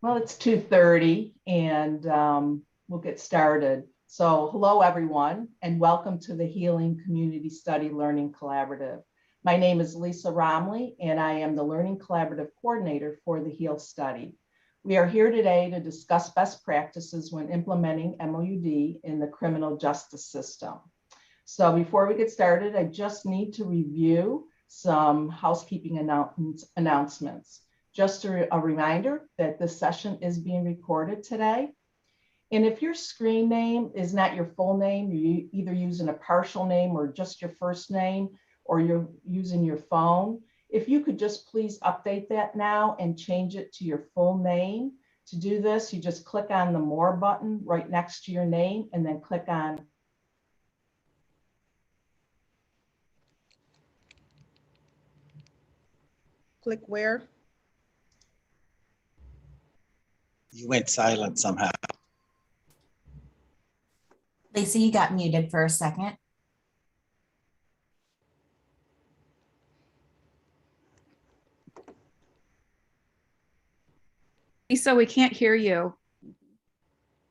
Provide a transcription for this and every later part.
Well, it's 2:30 and we'll get started. So hello, everyone, and welcome to the Healing Community Study Learning Collaborative. My name is Lisa Romley, and I am the Learning Collaborative Coordinator for the HEAL study. We are here today to discuss best practices when implementing MOUD in the criminal justice system. So before we get started, I just need to review some housekeeping announcements. Just a reminder that this session is being recorded today. And if your screen name is not your full name, you're either using a partial name or just your first name, or you're using your phone, if you could just please update that now and change it to your full name. To do this, you just click on the More button right next to your name and then click on Click where? You went silent somehow. Lisa, you got muted for a second. Lisa, we can't hear you.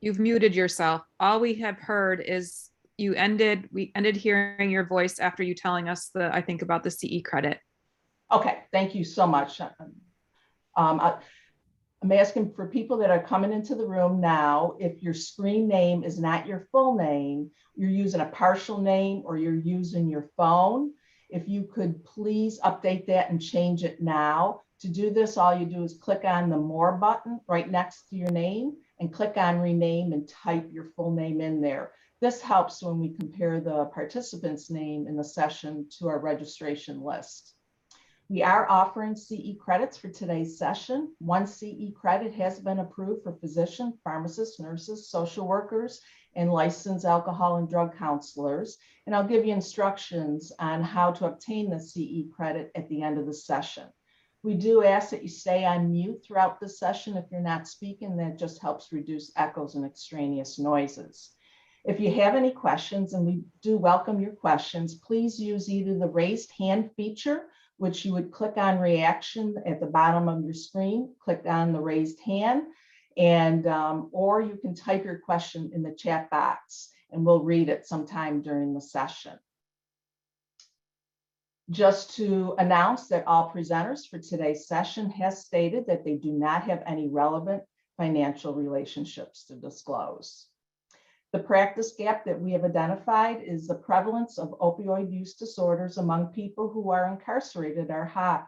You've muted yourself. All we have heard is we ended hearing your voice after you telling us I think about the CE credit. Okay, thank you so much. I'm asking for people that are coming into the room now, if your screen name is not your full name, you're using a partial name or you're using your phone, if you could please update that and change it now. To do this, all you do is click on the More button right next to your name and click on Rename and type your full name in there. This helps when we compare the participant's name in the session to our registration list. We are offering CE credits for today's session. One CE credit has been approved for physicians, pharmacists, nurses, social workers, and licensed alcohol and drug counselors. And I'll give you instructions on how to obtain the CE credit at the end of the session. We do ask that you stay on mute throughout the session if you're not speaking. That just helps reduce echoes and extraneous noises. If you have any questions, and we do welcome your questions, please use either the raised hand feature, which you would click on reaction at the bottom of your screen, click on the raised hand, and or you can type your question in the chat box and we'll read it sometime during the session. Just to announce that all presenters for today's session has stated that they do not have any relevant financial relationships to disclose. The practice gap that we have identified is the prevalence of opioid use disorders among people who are incarcerated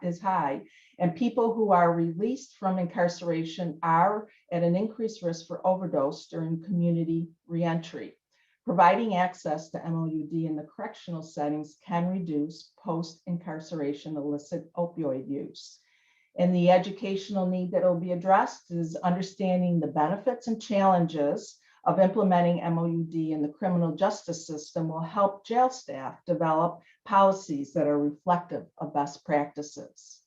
is high, and people who are released from incarceration are at an increased risk for overdose during community reentry. Providing access to MOUD in the correctional settings can reduce post-incarceration illicit opioid use. And the educational need that will be addressed is understanding the benefits and challenges of implementing MOUD in the criminal justice system will help jail staff develop policies that are reflective of best practices.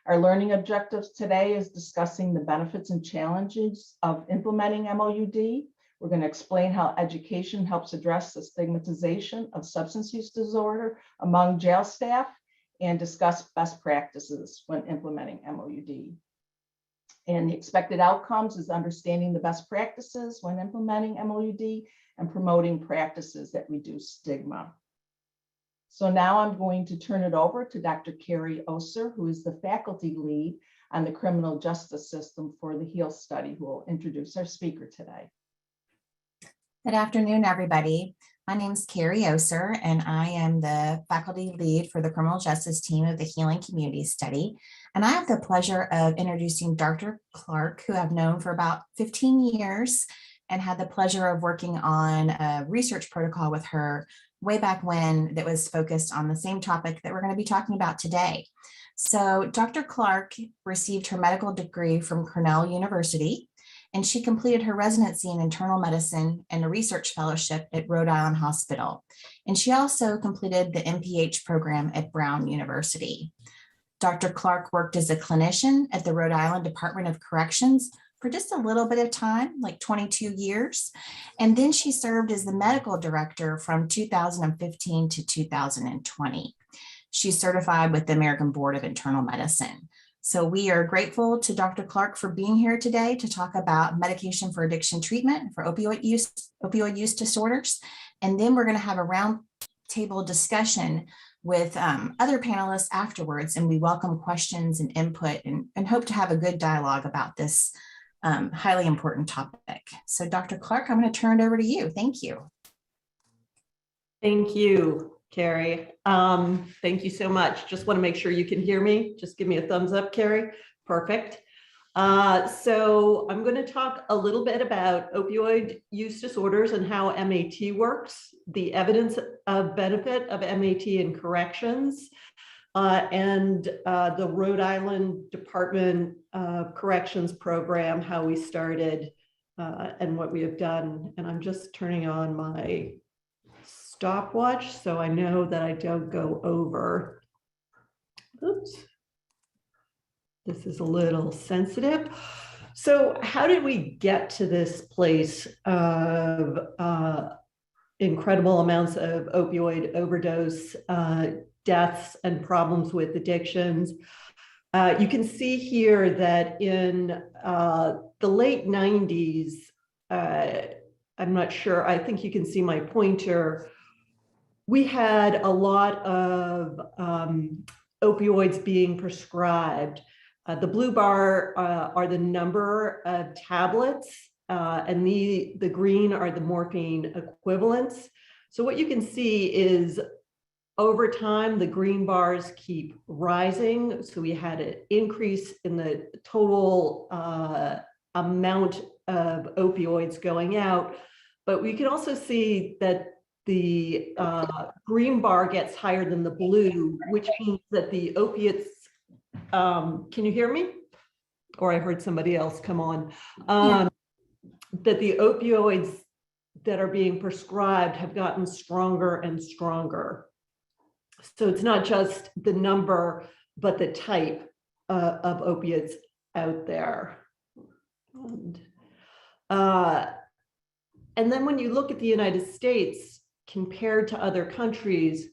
Our learning objectives today is discussing the benefits and challenges of implementing MOUD. We're going to explain how education helps address the stigmatization of substance use disorder among jail staff and discuss best practices when implementing MOUD. And the expected outcomes is understanding the best practices when implementing MOUD and promoting practices that reduce stigma. So now I'm going to turn it over to Dr. Carrie Oser, who is the faculty lead on the criminal justice system for the HEAL study, who will introduce our speaker today. Good afternoon, everybody. My name is Carrie Oser, and I am the faculty lead for the criminal justice team of the Healing Community Study. And I have the pleasure of introducing Dr. Clarke, who I've known for about 15 years and had the pleasure of working on a research protocol with her way back when that was focused on the same topic that we're going to be talking about today. So Dr. Clarke received her medical degree from Cornell University, and she completed her residency in internal medicine and a research fellowship at Rhode Island Hospital. And she also completed the MPH program at Brown University. Dr. Clarke worked as a clinician at the Rhode Island Department of Corrections for just a little bit of time, like 22 years. And then she served as the medical director from 2015 to 2020. She's certified with the American Board of Internal Medicine. So we are grateful to Dr. Clarke for being here today to talk about medication for addiction treatment for opioid use disorders. And then we're going to have a roundtable discussion with other panelists afterwards. And we welcome questions and input and hope to have a good dialogue about this highly important topic. So Dr. Clarke, I'm going to turn it over to you. Thank you. Thank you, Carrie. Thank you so much. Just want to make sure you can hear me. Just give me a thumbs up, Carrie. Perfect. So I'm going to talk a little bit about opioid use disorders and how MAT works, the evidence of benefit of MAT in corrections, and the Rhode Island Department of Corrections program, how we started and what we have done. And I'm just turning on my stopwatch so I know that I don't go over. Oops. This is a little sensitive. So how did we get to this place of incredible amounts of opioid overdose deaths and problems with addictions? You can see here that in the late 90s, I'm not sure, I think you can see my pointer, we had a lot of opioids being prescribed. The blue bar are the number of tablets, and the green are the morphine equivalents. So what you can see is over time, the green bars keep rising. So we had an increase in the total amount of opioids going out, but we can also see that the green bar gets higher than the blue, which means that the opiates, can you hear me? Or I heard somebody else come on. That the opioids that are being prescribed have gotten stronger and stronger. So it's not just the number, but the type of opiates out there. And then when you look at the United States, compared to other countries,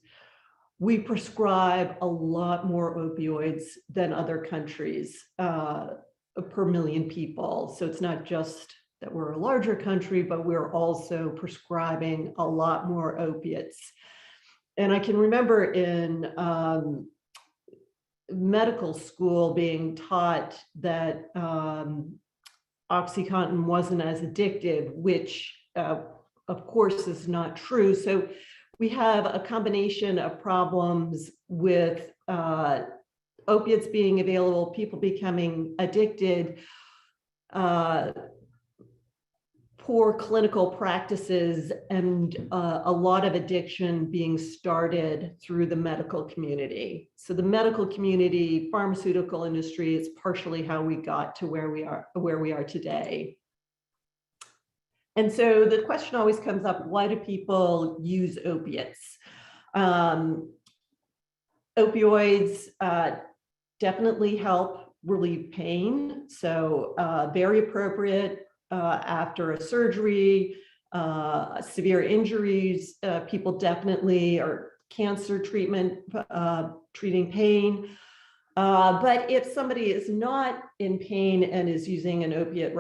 we prescribe a lot more opioids than other countries per million people. So it's not just that we're a larger country, but we're also prescribing a lot more opiates. And I can remember in medical school being taught that OxyContin wasn't as addictive, which of course is not true. So we have a combination of problems with opiates being available, people becoming addicted, poor clinical practices, and a lot of addiction being started through the medical community. So the medical community, pharmaceutical industry is partially how we got to where we are today. And so the question always comes up, why do people use opiates? Opioids definitely help relieve pain. So very appropriate after a surgery, severe injuries, people definitely are cancer treatment, treating pain. But if somebody is not in pain and is using an opiate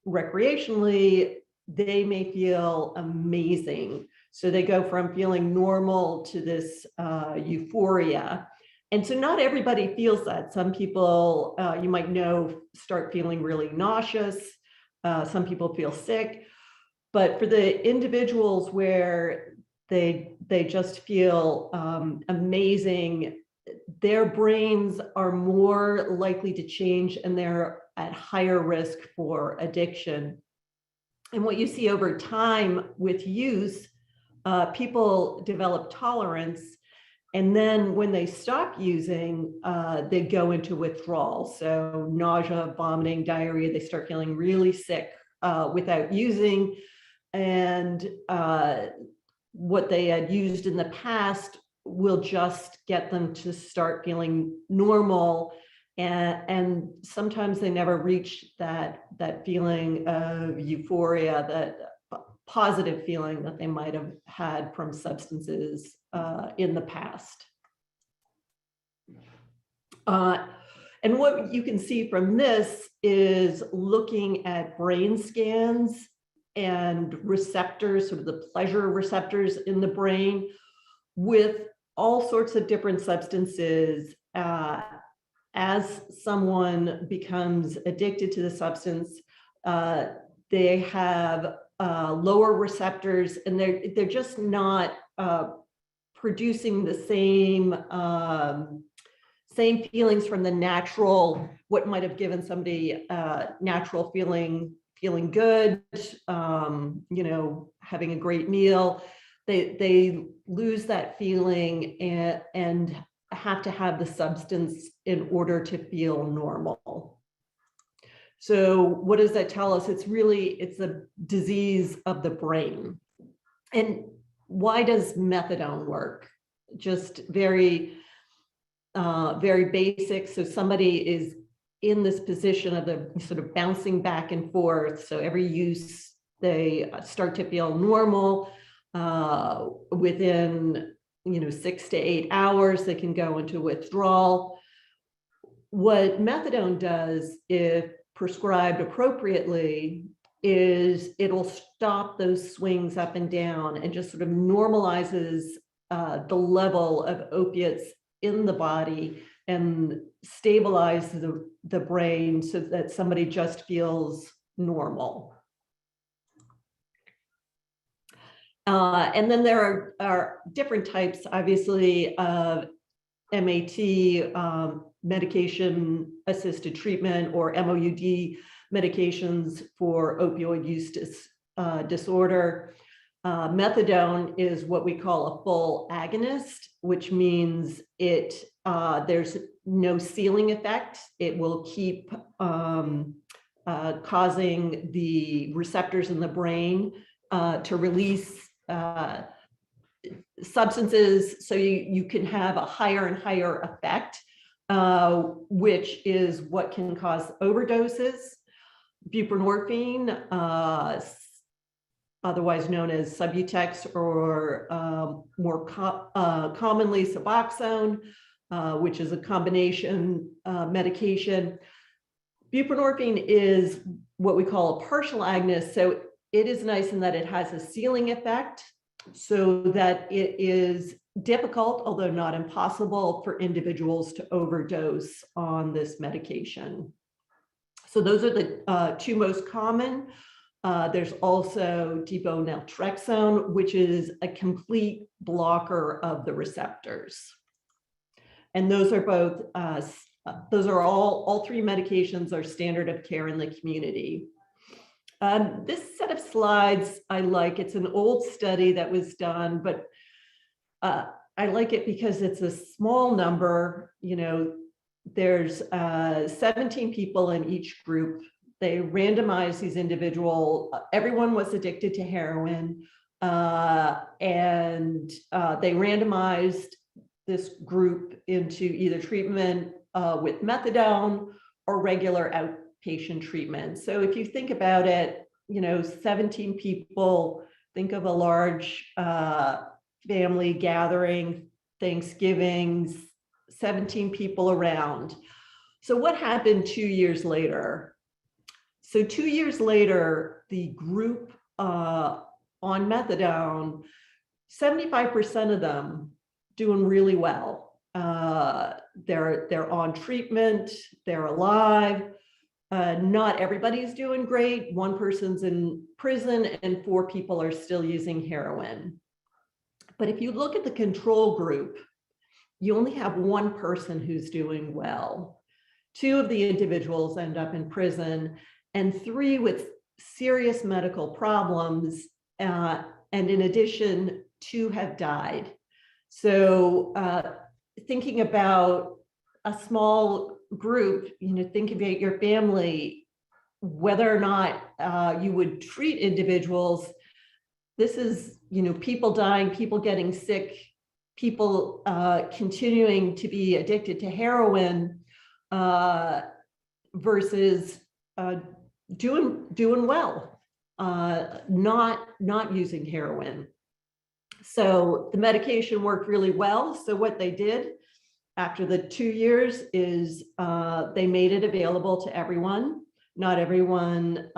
recreationally, they may feel amazing. So they go from feeling normal to this euphoria. And so not everybody feels that. Some people, you might know, start feeling really nauseous. Some people feel sick. But for the individuals where they just feel amazing, their brains are more likely to change and they're at higher risk for addiction. And what you see over time with use, people develop tolerance, and then when they stop using, they go into withdrawal. So nausea, vomiting, diarrhea, they start feeling really sick without using. And what they had used in the past will just get them to start feeling normal. And sometimes they never reach that feeling of euphoria, that positive feeling that they might have had from substances in the past. And what you can see from this is looking at brain scans and receptors, sort of the pleasure receptors in the brain, with all sorts of different substances. As someone becomes addicted to the substance, they have lower receptors, and they're just not producing the same feelings from the natural, what might have given somebody natural feeling good, you know, having a great meal. They lose that feeling and have to have the substance in order to feel normal. So what does that tell us? It's a disease of the brain. And why does methadone work? Just very basic. So somebody is in this position of the sort of bouncing back and forth. So every use, they start to feel normal. Within 6 to 8 hours, they can go into withdrawal. What methadone does, if prescribed appropriately, is it'll stop those swings up and down and just sort of normalizes the level of opiates in the body and stabilize the brain so that somebody just feels normal. And then there are different types, obviously, of MAT, medication-assisted treatment, or MOUD medications for opioid use disorder. Methadone is what we call a full agonist, which means there's no ceiling effect. It will keep causing the receptors in the brain to release substances, so you can have a higher and higher effect, which is what can cause overdoses. Buprenorphine, otherwise known as Subutex, or more commonly Suboxone, which is a combination medication. Buprenorphine is what we call a partial agonist. So it is nice in that it has a ceiling effect, so that it is difficult, although not impossible, for individuals to overdose on this medication. So those are the two most common. There's also depot naltrexone, which is a complete blocker of the receptors. And those are both, all three medications are standard of care in the community. This set of slides I like. It's an old study that was done, but I like it because it's a small number. There's 17 people in each group. They randomized these individuals. Everyone was addicted to heroin, and they randomized this group into either treatment with methadone or regular outpatient treatment. So if you think about it, 17 people, think of a large family gathering, Thanksgiving, 17 people around. So what happened 2 years later? So 2 years later, the group on methadone, 75% of them doing really well. They're on treatment, they're alive. Not everybody's doing great. One person's in prison and 4 people are still using heroin. But if you look at the control group, you only have 1 person who's doing well. 2 of the individuals end up in prison, and 3 with serious medical problems. And in addition, 2 have died. So thinking about a small group, think about your family, whether or not you would treat individuals. This is, people dying, people getting sick, people continuing to be addicted to heroin versus doing well, not using heroin. So the medication worked really well. So what they did, after the 2 years is they made it available to everyone. Not everyone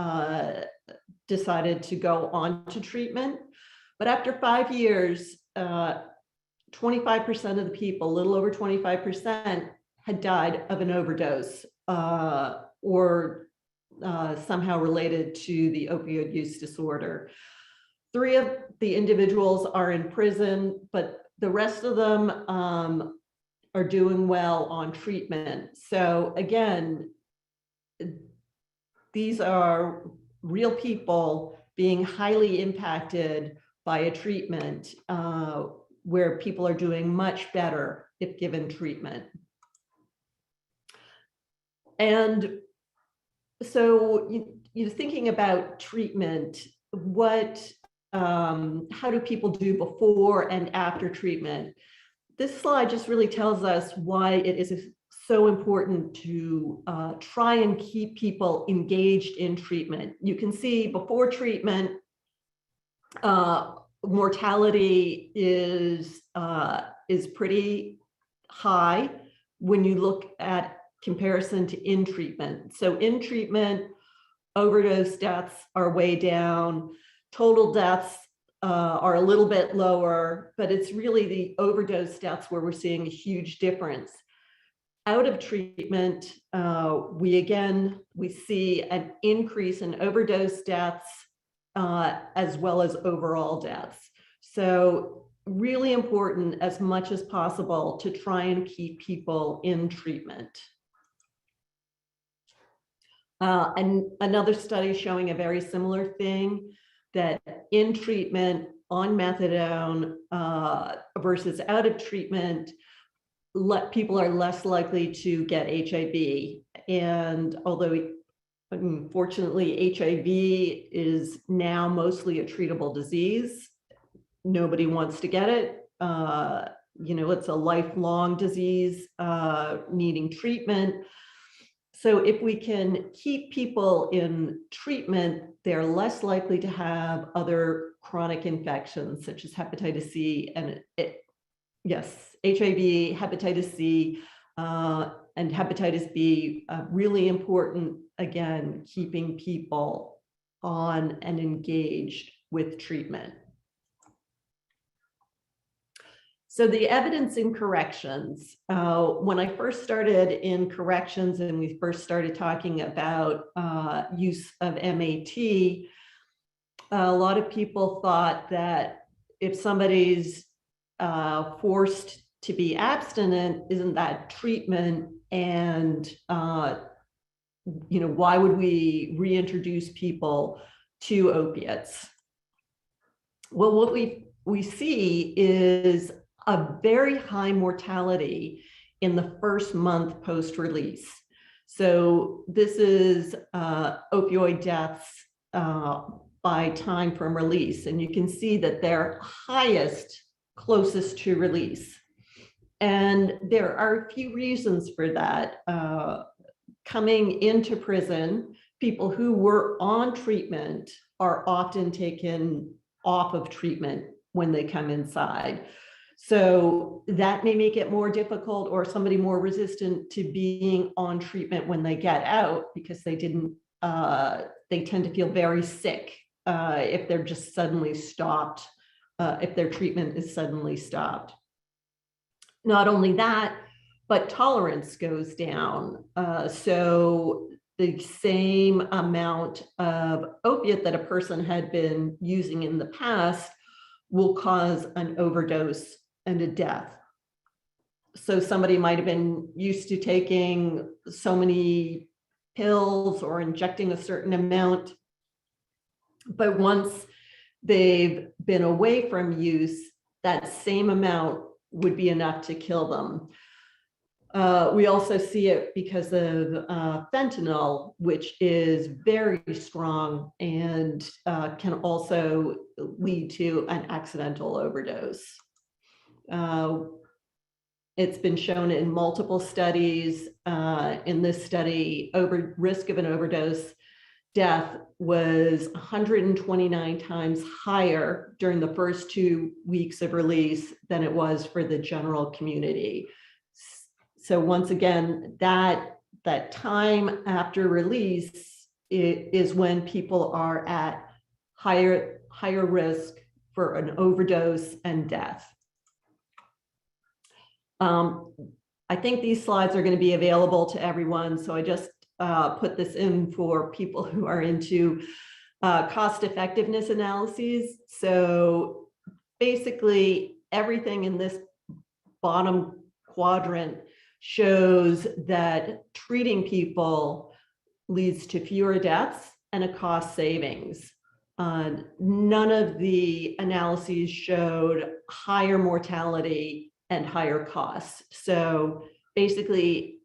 decided to go on to treatment, but after 5 years, 25% of the people, a little over 25%, had died of an overdose or somehow related to the opioid use disorder. 3 of the individuals are in prison, but the rest of them are doing well on treatment. So again, these are real people being highly impacted by a treatment where people are doing much better if given treatment. And so you're thinking about treatment, how do people do before and after treatment? This slide just really tells us why it is so important to try and keep people engaged in treatment. You can see before treatment, mortality is pretty high when you look at comparison to in treatment. So in treatment, overdose deaths are way down, total deaths are a little bit lower, but it's really the overdose deaths where we're seeing a huge difference. Out of treatment, we see an increase in overdose deaths as well as overall deaths. So really important as much as possible to try and keep people in treatment. And another study showing a very similar thing, that in treatment on methadone versus out of treatment, people are less likely to get HIV. And although unfortunately HIV is now mostly a treatable disease, nobody wants to get it. It's a lifelong disease needing treatment. So if we can keep people in treatment, they're less likely to have other chronic infections such as hepatitis C and HIV, hepatitis C, and hepatitis B. Really important, again, keeping people on and engaged with treatment. So the evidence in corrections, when I first started in corrections and we first started talking about use of MAT, a lot of people thought that if somebody's forced to be abstinent, isn't that treatment? And why would we reintroduce people to opiates? Well, what we see is a very high mortality in the first month post-release. So this is opioid deaths by time from release. And you can see that they're highest closest to release. And there are a few reasons for that. Coming into prison, people who were on treatment are often taken off of treatment when they come inside. So that may make it more difficult or somebody more resistant to being on treatment when they get out because they tend to feel very sick if they're just suddenly stopped, if their treatment is suddenly stopped. Not only that, but tolerance goes down. So the same amount of opiate that a person had been using in the past will cause an overdose and a death. So somebody might have been used to taking so many pills or injecting a certain amount, but once they've been away from use, that same amount would be enough to kill them. We also see it because of fentanyl, which is very strong and can also lead to an accidental overdose. It's been shown in multiple studies. In this study, risk of an overdose death was 129 times higher during the first 2 weeks of release than it was for the general community. So once again, that time after release is when people are at higher risk for an overdose and death. I think these slides are going to be available to everyone, so I just put this in for people who are into cost effectiveness analyses. So basically, everything in this bottom quadrant shows that treating people leads to fewer deaths and a cost savings. None of the analyses showed higher mortality and higher costs. So basically,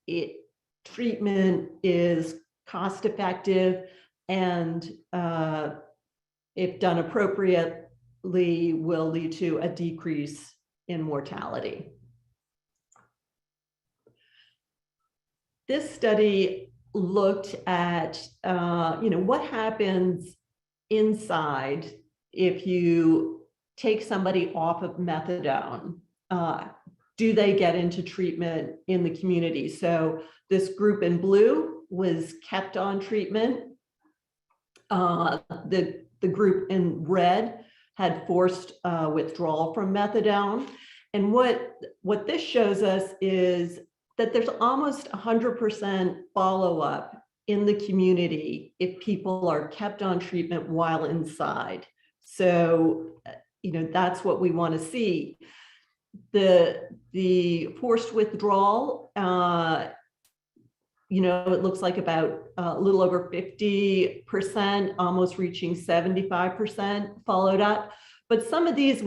treatment is cost effective and if done appropriately will lead to a decrease in mortality. This study looked at what happens inside if you take somebody off of methadone. Do they get into treatment in the community? So this group in blue was kept on treatment. The group in red had forced withdrawal from methadone. And what this shows us is that there's almost 100% follow-up in the community if people are kept on treatment while inside. So, that's what we want to see. The forced withdrawal, it looks like about a little over 50%, almost reaching 75% followed up. But some of these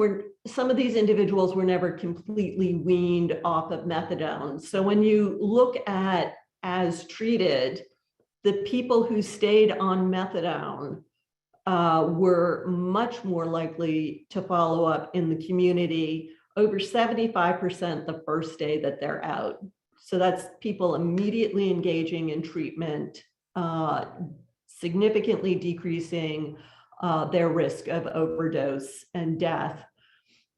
individuals were never completely weaned off of methadone. So when you look at as treated, the people who stayed on methadone were much more likely to follow up in the community, over 75% the first day that they're out. So that's people immediately engaging in treatment, significantly decreasing their risk of overdose and death,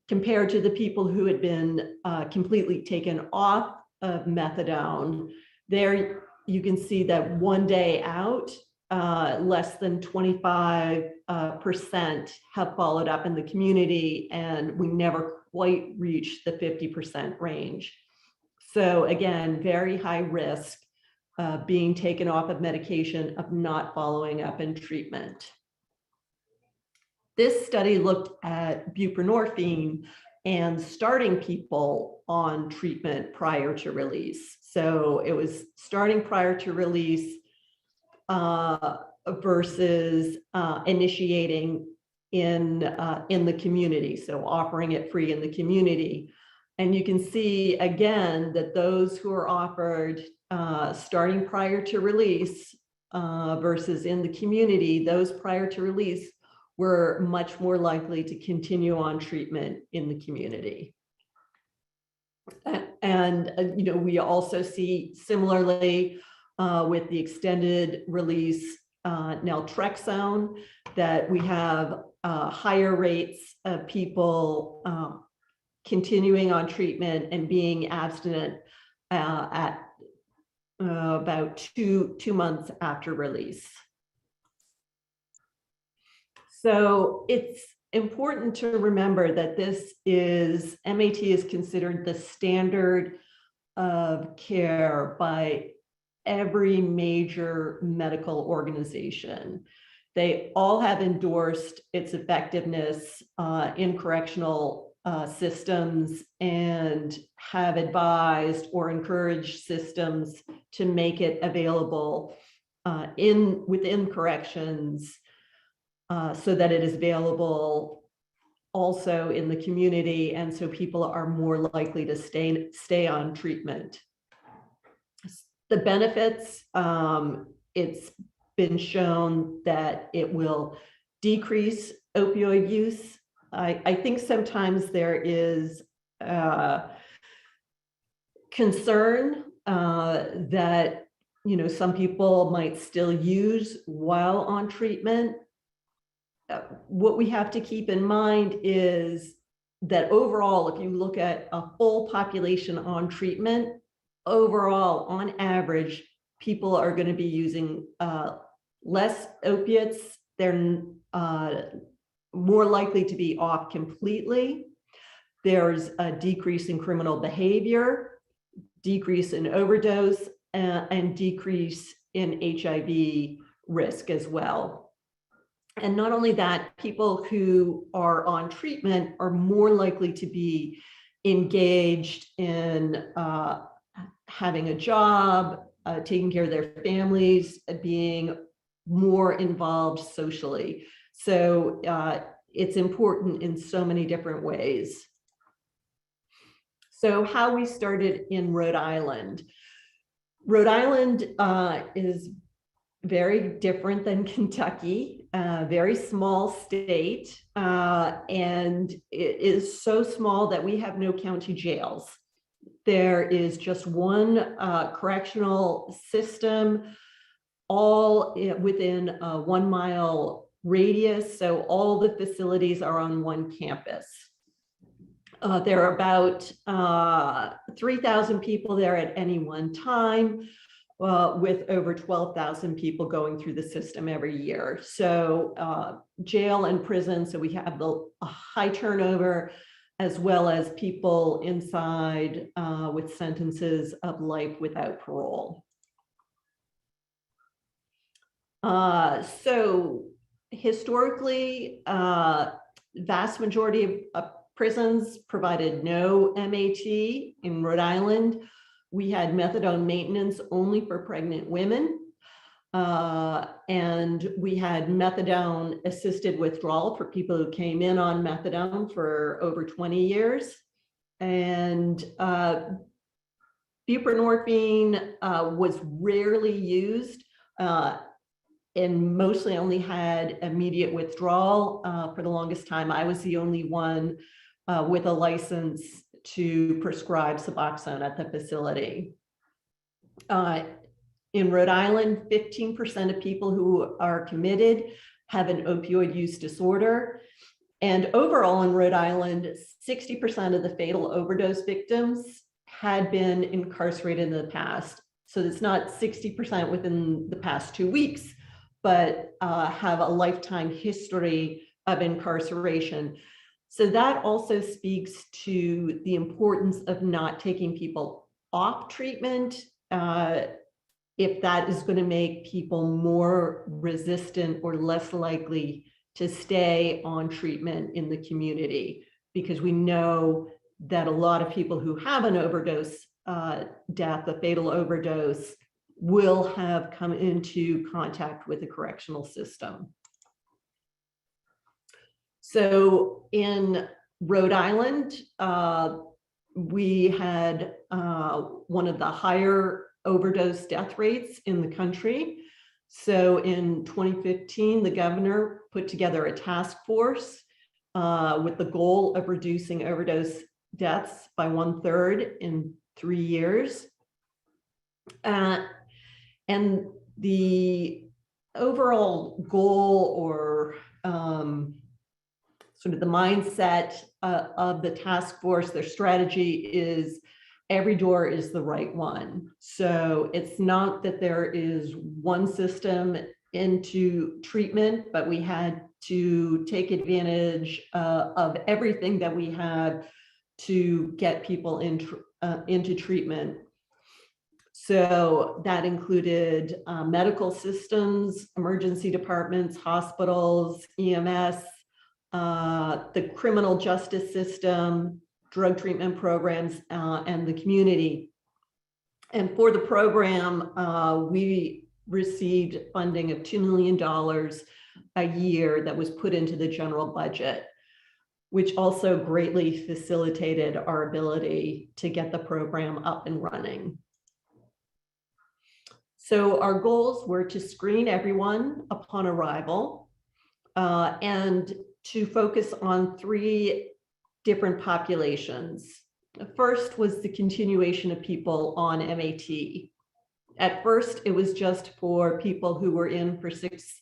compared to the people who had been completely taken off of methadone. There you can see that one day out, less than 25% have followed up in the community, and we never quite reached the 50% range. So again, very high risk being taken off of medication, of not following up in treatment. This study looked at buprenorphine and starting people on treatment prior to release. So it was starting prior to release versus initiating in the community, so offering it free in the community. And you can see again that those who are offered starting prior to release versus in the community, those prior to release were much more likely to continue on treatment in the community. And we also see similarly with the extended release naltrexone that we have higher rates of people continuing on treatment and being abstinent at about two months after release. So it's important to remember that MAT is considered the standard of care by every major medical organization. They all have endorsed its effectiveness in correctional systems and have advised or encouraged systems to make it available within corrections so that it is available also in the community, and so people are more likely to stay on treatment. The benefits, it's been shown that it will decrease opioid use. I think sometimes there is concern that some people might still use while on treatment. What we have to keep in mind is that overall, if you look at a full population on treatment, overall, on average, people are going to be using less opiates. They're more likely to be off completely. There's a decrease in criminal behavior, decrease in overdose, and decrease in HIV risk as well. And not only that, people who are on treatment are more likely to be engaged in having a job, taking care of their families, being more involved socially. So it's important in so many different ways. So how we started in Rhode Island. Rhode Island is very different than Kentucky, very small state, and it is so small that we have no county jails. There is just one correctional system, all within a 1 mile radius. So all the facilities are on one campus. There are about 3,000 people there at any one time, with over 12,000 people going through the system every year. So jail and prison, so we have a high turnover, as well as people inside with sentences of life without parole. So historically, vast majority of prisons provided no MAT. In Rhode Island, we had methadone maintenance only for pregnant women. And we had methadone assisted withdrawal for people who came in on methadone for over 20 years. And buprenorphine was rarely used and mostly only had immediate withdrawal. For the longest time, I was the only one with a license to prescribe Suboxone at the facility. In Rhode Island, 15% of people who are committed have an opioid use disorder. And overall in Rhode Island, 60% of the fatal overdose victims had been incarcerated in the past. So it's not 60% within the past 2 weeks, but have a lifetime history of incarceration. So that also speaks to the importance of not taking people off treatment if that is going to make people more resistant or less likely to stay on treatment in the community, because we know that a lot of people who have an overdose death, a fatal overdose, will have come into contact with the correctional system. So in Rhode Island, we had one of the higher overdose death rates in the country. So in 2015, the governor put together a task force with the goal of reducing overdose deaths by 1/3 in 3 years. And the overall goal, or sort of the mindset of the task force, their strategy is every door is the right one. So it's not that there is one system into treatment, but we had to take advantage of everything that we had to get people into treatment. So that included medical systems, emergency departments, hospitals, EMS, the criminal justice system, drug treatment programs, and the community. And for the program, we received funding of $2 million a year that was put into the general budget, which also greatly facilitated our ability to get the program up and running. So our goals were to screen everyone upon arrival and to focus on 3 different populations. The first was the continuation of people on MAT. At first, it was just for people who were in for 6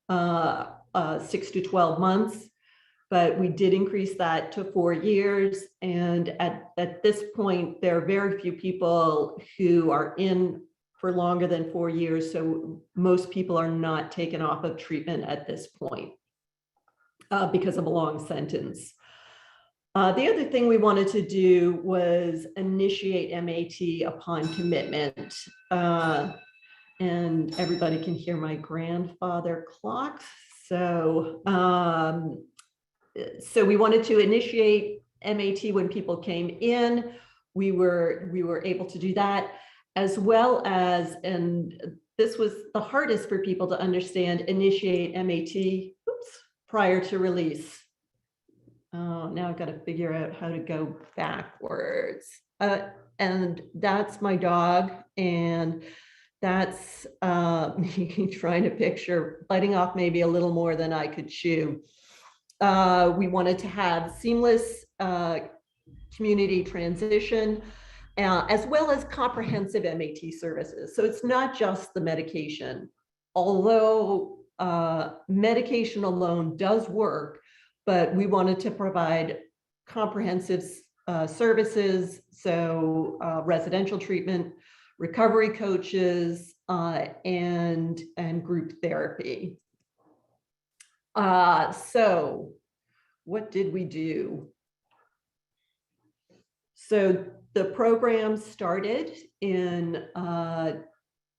to 12 months. but we did increase that to 4 years. And at this point, there are very few people who are in for longer than 4 years. So most people are not taken off of treatment at this point because of a long sentence. The other thing we wanted to do was initiate MAT upon commitment. And everybody can hear my grandfather clock. So, so we wanted to initiate MAT when people came in. We were able to do that, as well as, and this was the hardest for people to understand, initiate MAT prior to release. Now I've got to figure out how to go backwards. And that's my dog, and that's me trying to picture biting off maybe a little more than I could chew. We wanted to have seamless community transition, as well as comprehensive MAT services. So it's not just the medication, although medication alone does work, but we wanted to provide comprehensive services. So residential treatment, recovery coaches, and group therapy. So what did we do? So the program started in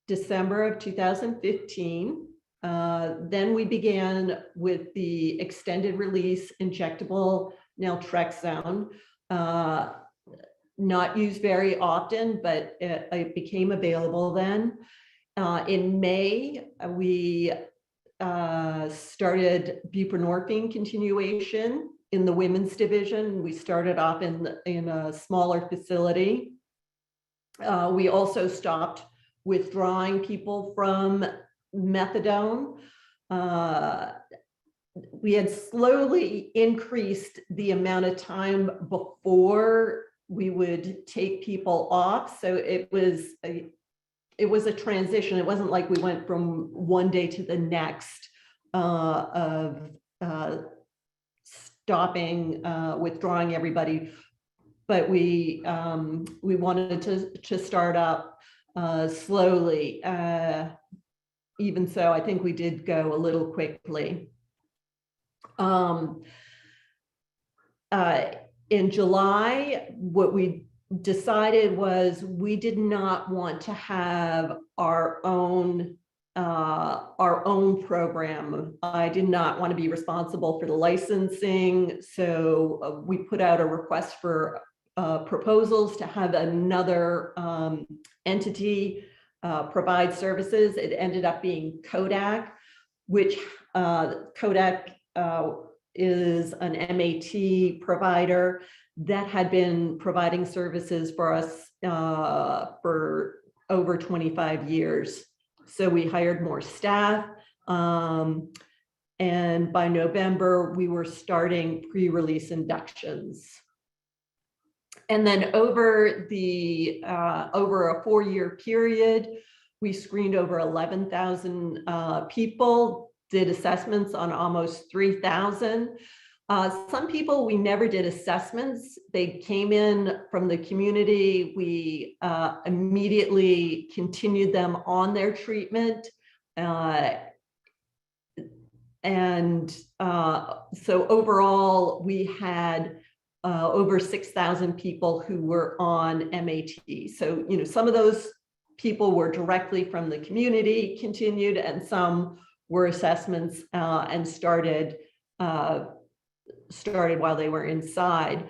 December of 2015. Then we began with the extended release injectable naltrexone, not used very often, but it became available then. In May, we started buprenorphine continuation in the women's division. We started off in a smaller facility. We also stopped withdrawing people from methadone. We had slowly increased the amount of time before we would take people off. So it was a transition. It wasn't like we went from one day to the next of stopping, withdrawing everybody. But we wanted to start up slowly. Even so, I think we did go a little quickly. In July, what we decided was we did not want to have our own program. I did not want to be responsible for the licensing, so we put out a request for proposals to have another entity provide services. It ended up being Kodak, which Kodak is an MAT provider that had been providing services for us for over 25 years. So we hired more staff, and by November, we were starting pre-release inductions. And then over a 4-year period, we screened over 11,000 people, did assessments on almost 3,000. Some people, we never did assessments. They came in from the community. We immediately continued them on their treatment. So overall, we had over 6,000 people who were on MAT. So, you know, some of those people were directly from the community, continued, and some were assessments and started while they were inside.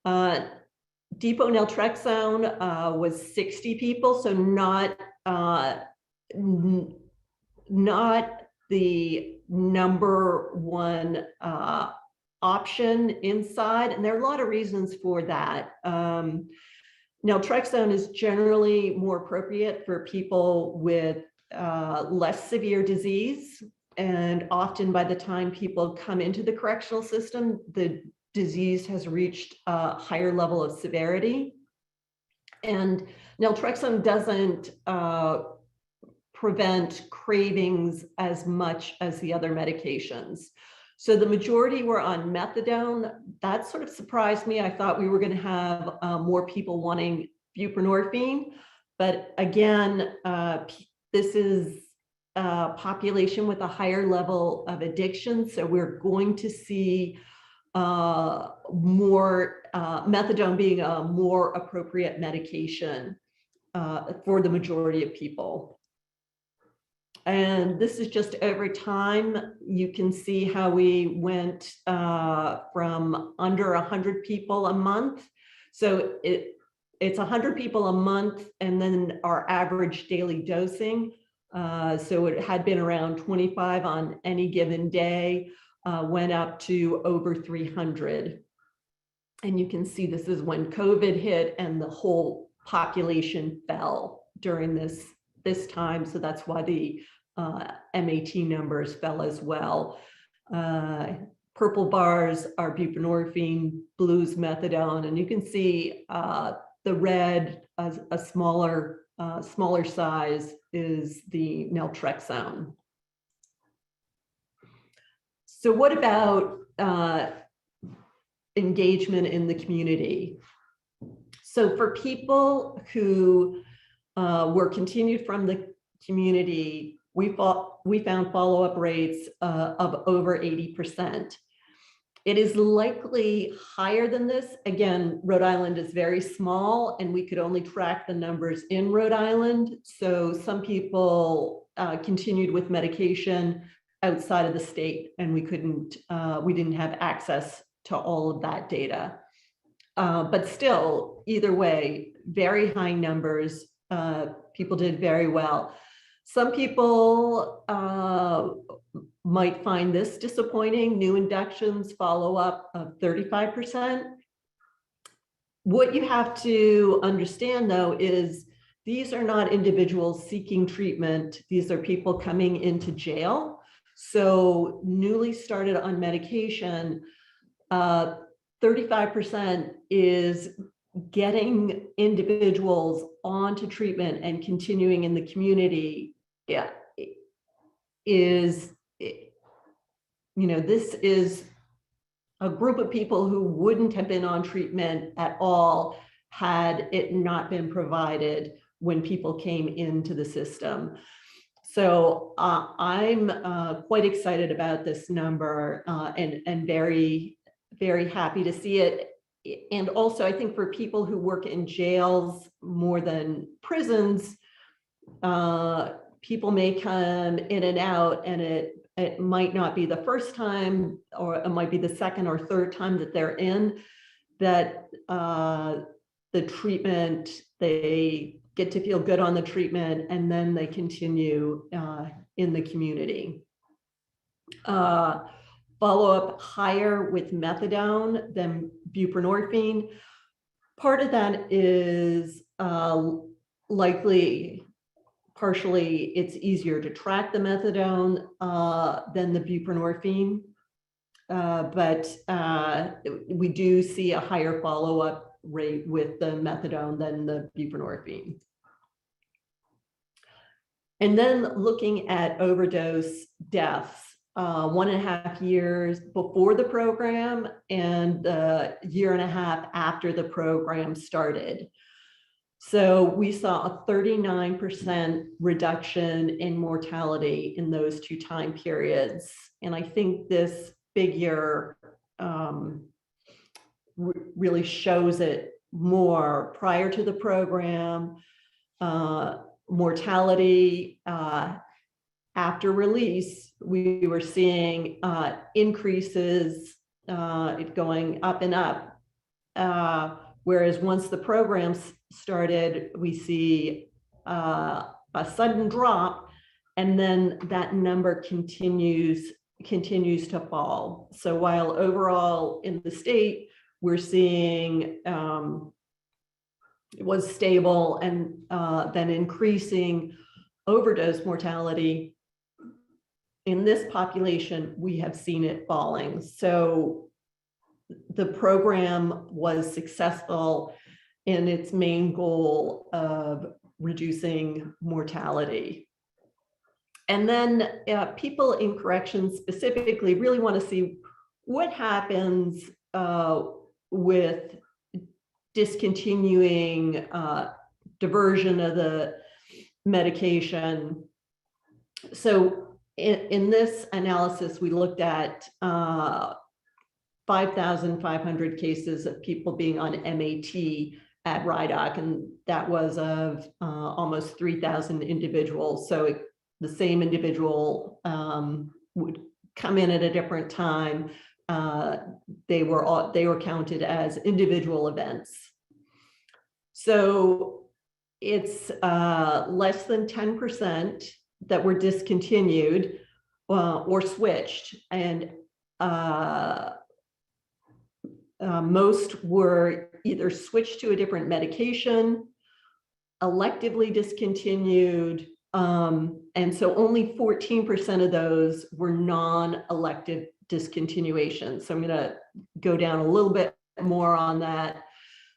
Depot naltrexone was 60 people, so not the number one option inside, and there are a lot of reasons for that. Naltrexone is generally more appropriate for people with less severe disease, and often by the time people come into the correctional system, the disease has reached a higher level of severity. And naltrexone doesn't prevent cravings as much as the other medications. So the majority were on methadone. That sort of surprised me. I thought we were going to have more people wanting buprenorphine, but again, this is a population with a higher level of addiction. So we're going to see more methadone being a more appropriate medication for the majority of people. And this is just over time. You can see how we went from under 100 people a month. So it's 100 people a month, and then our average daily dosing. So it had been around 25 on any given day, went up to over 300. And you can see this is when COVID hit and the whole population fell during this time. So that's why the MAT numbers fell as well. Purple bars are buprenorphine, blues methadone, and you can see the red, a smaller size, is the naltrexone. So what about engagement in the community? So for people who were continued from the community, we found follow-up rates of over 80%. It is likely higher than this. Again, Rhode Island is very small and we could only track the numbers in Rhode Island. So some people continued with medication outside of the state and we didn't have access to all of that data. But still, either way, very high numbers. People did very well. Some people might find this disappointing. New inductions follow up of 35%. What you have to understand, though, is these are not individuals seeking treatment. These are people coming into jail. So newly started on medication, 35% is getting individuals onto treatment and continuing in the community. Yeah, this is a group of people who wouldn't have been on treatment at all had it not been provided when people came into the system. So I'm quite excited about this number and very, very happy to see it. And also, I think for people who work in jails more than prisons, people may come in and out, and it might not be the first time, or it might be the second or third time that they're in, that the treatment, they get to feel good on the treatment, and then they continue in the community. Follow up higher with methadone than buprenorphine. Part of that is likely, partially, it's easier to track the methadone than the buprenorphine, but we do see a higher follow-up rate with the methadone than the buprenorphine. And then looking at overdose deaths, 1.5 years before the program and the 1.5 years after the program started. So we saw a 39% reduction in mortality in those two time periods. And I think this figure really shows it more. Prior to the program, mortality after release, we were seeing increases going up and up. Whereas once the program started, we see a sudden drop, and then that number continues to fall. So while overall in the state, we're seeing it was stable and then increasing overdose mortality, in this population, we have seen it falling. So the program was successful in its main goal of reducing mortality. And then people in corrections specifically really want to see what happens with discontinuing diversion of the medication. So in this analysis, we looked at 5,500 cases of people being on MAT at Rhode, and that was of almost 3,000 individuals. So the same individual would come in at a different time. They were counted as individual events. So it's less than 10% that were discontinued or switched, and most were either switched to a different medication, electively discontinued, and so only 14% of those were non-elective discontinuations. So I'm going to go down a little bit more on that.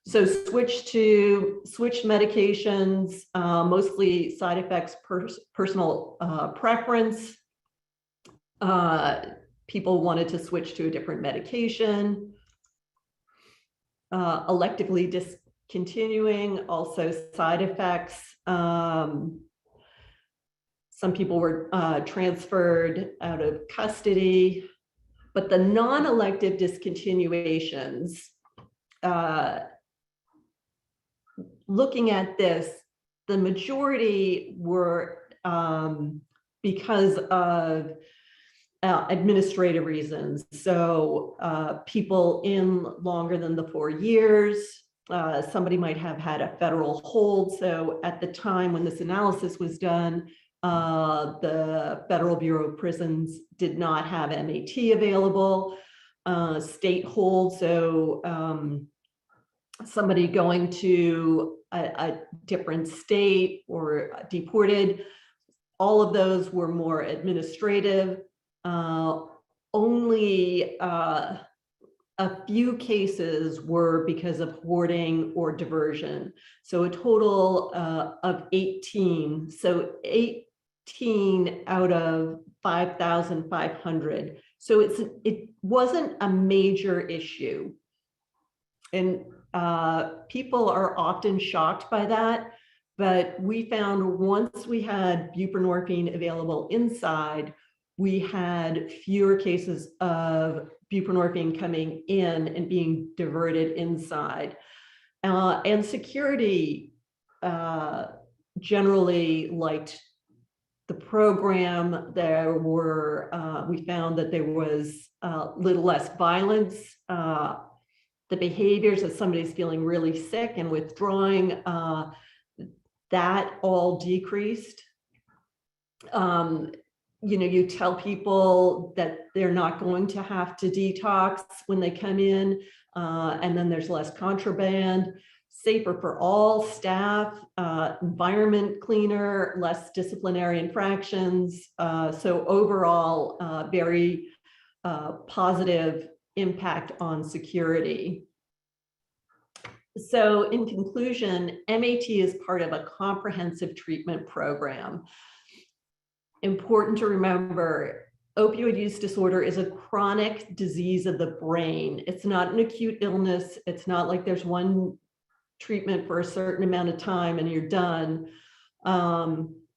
So switched medications, mostly side effects, personal preference. People wanted to switch to a different medication. Electively discontinuing, also side effects. Some people were transferred out of custody, but the non-elective discontinuations, looking at this, the majority were because of administrative reasons. So people in longer than the 4 years, somebody might have had a federal hold. So at the time when this analysis was done, the Federal Bureau of Prisons did not have MAT available, state hold. So somebody going to a different state or deported, all of those were more administrative. Only a few cases were because of hoarding or diversion. So a total of 18. So 18 out of 5,500. So it wasn't a major issue. And people are often shocked by that. But we found once we had buprenorphine available inside, we had fewer cases of buprenorphine coming in and being diverted inside. And security generally liked the program. There were, we found that there was a little less violence. The behaviors of somebody's feeling really sick and withdrawing, that all decreased. You know, you tell people that they're not going to have to detox when they come in, and then there's less contraband, safer for all staff, environment cleaner, less disciplinary infractions. So overall, very positive impact on security. So in conclusion, MAT is part of a comprehensive treatment program. Important to remember, opioid use disorder is a chronic disease of the brain. It's not an acute illness. It's not like there's one treatment for a certain amount of time and you're done. MAT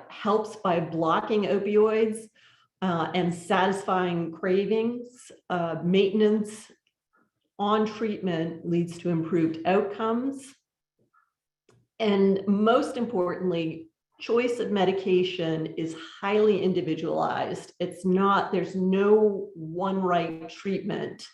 helps by blocking opioids and satisfying cravings. Maintenance on treatment leads to improved outcomes. And most importantly, choice of medication is highly individualized. It's not, there's no one right treatment.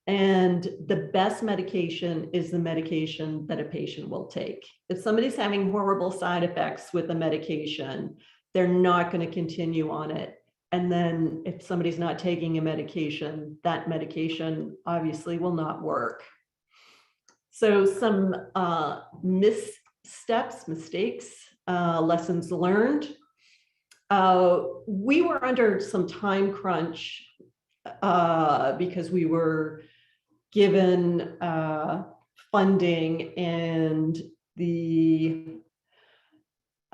And the best medication is the medication that a patient will take. If somebody's having horrible side effects with a medication, they're not going to continue on it. And then if somebody's not taking a medication, that medication obviously will not work. So some mistakes, lessons learned. We were under some time crunch because we were given funding, and the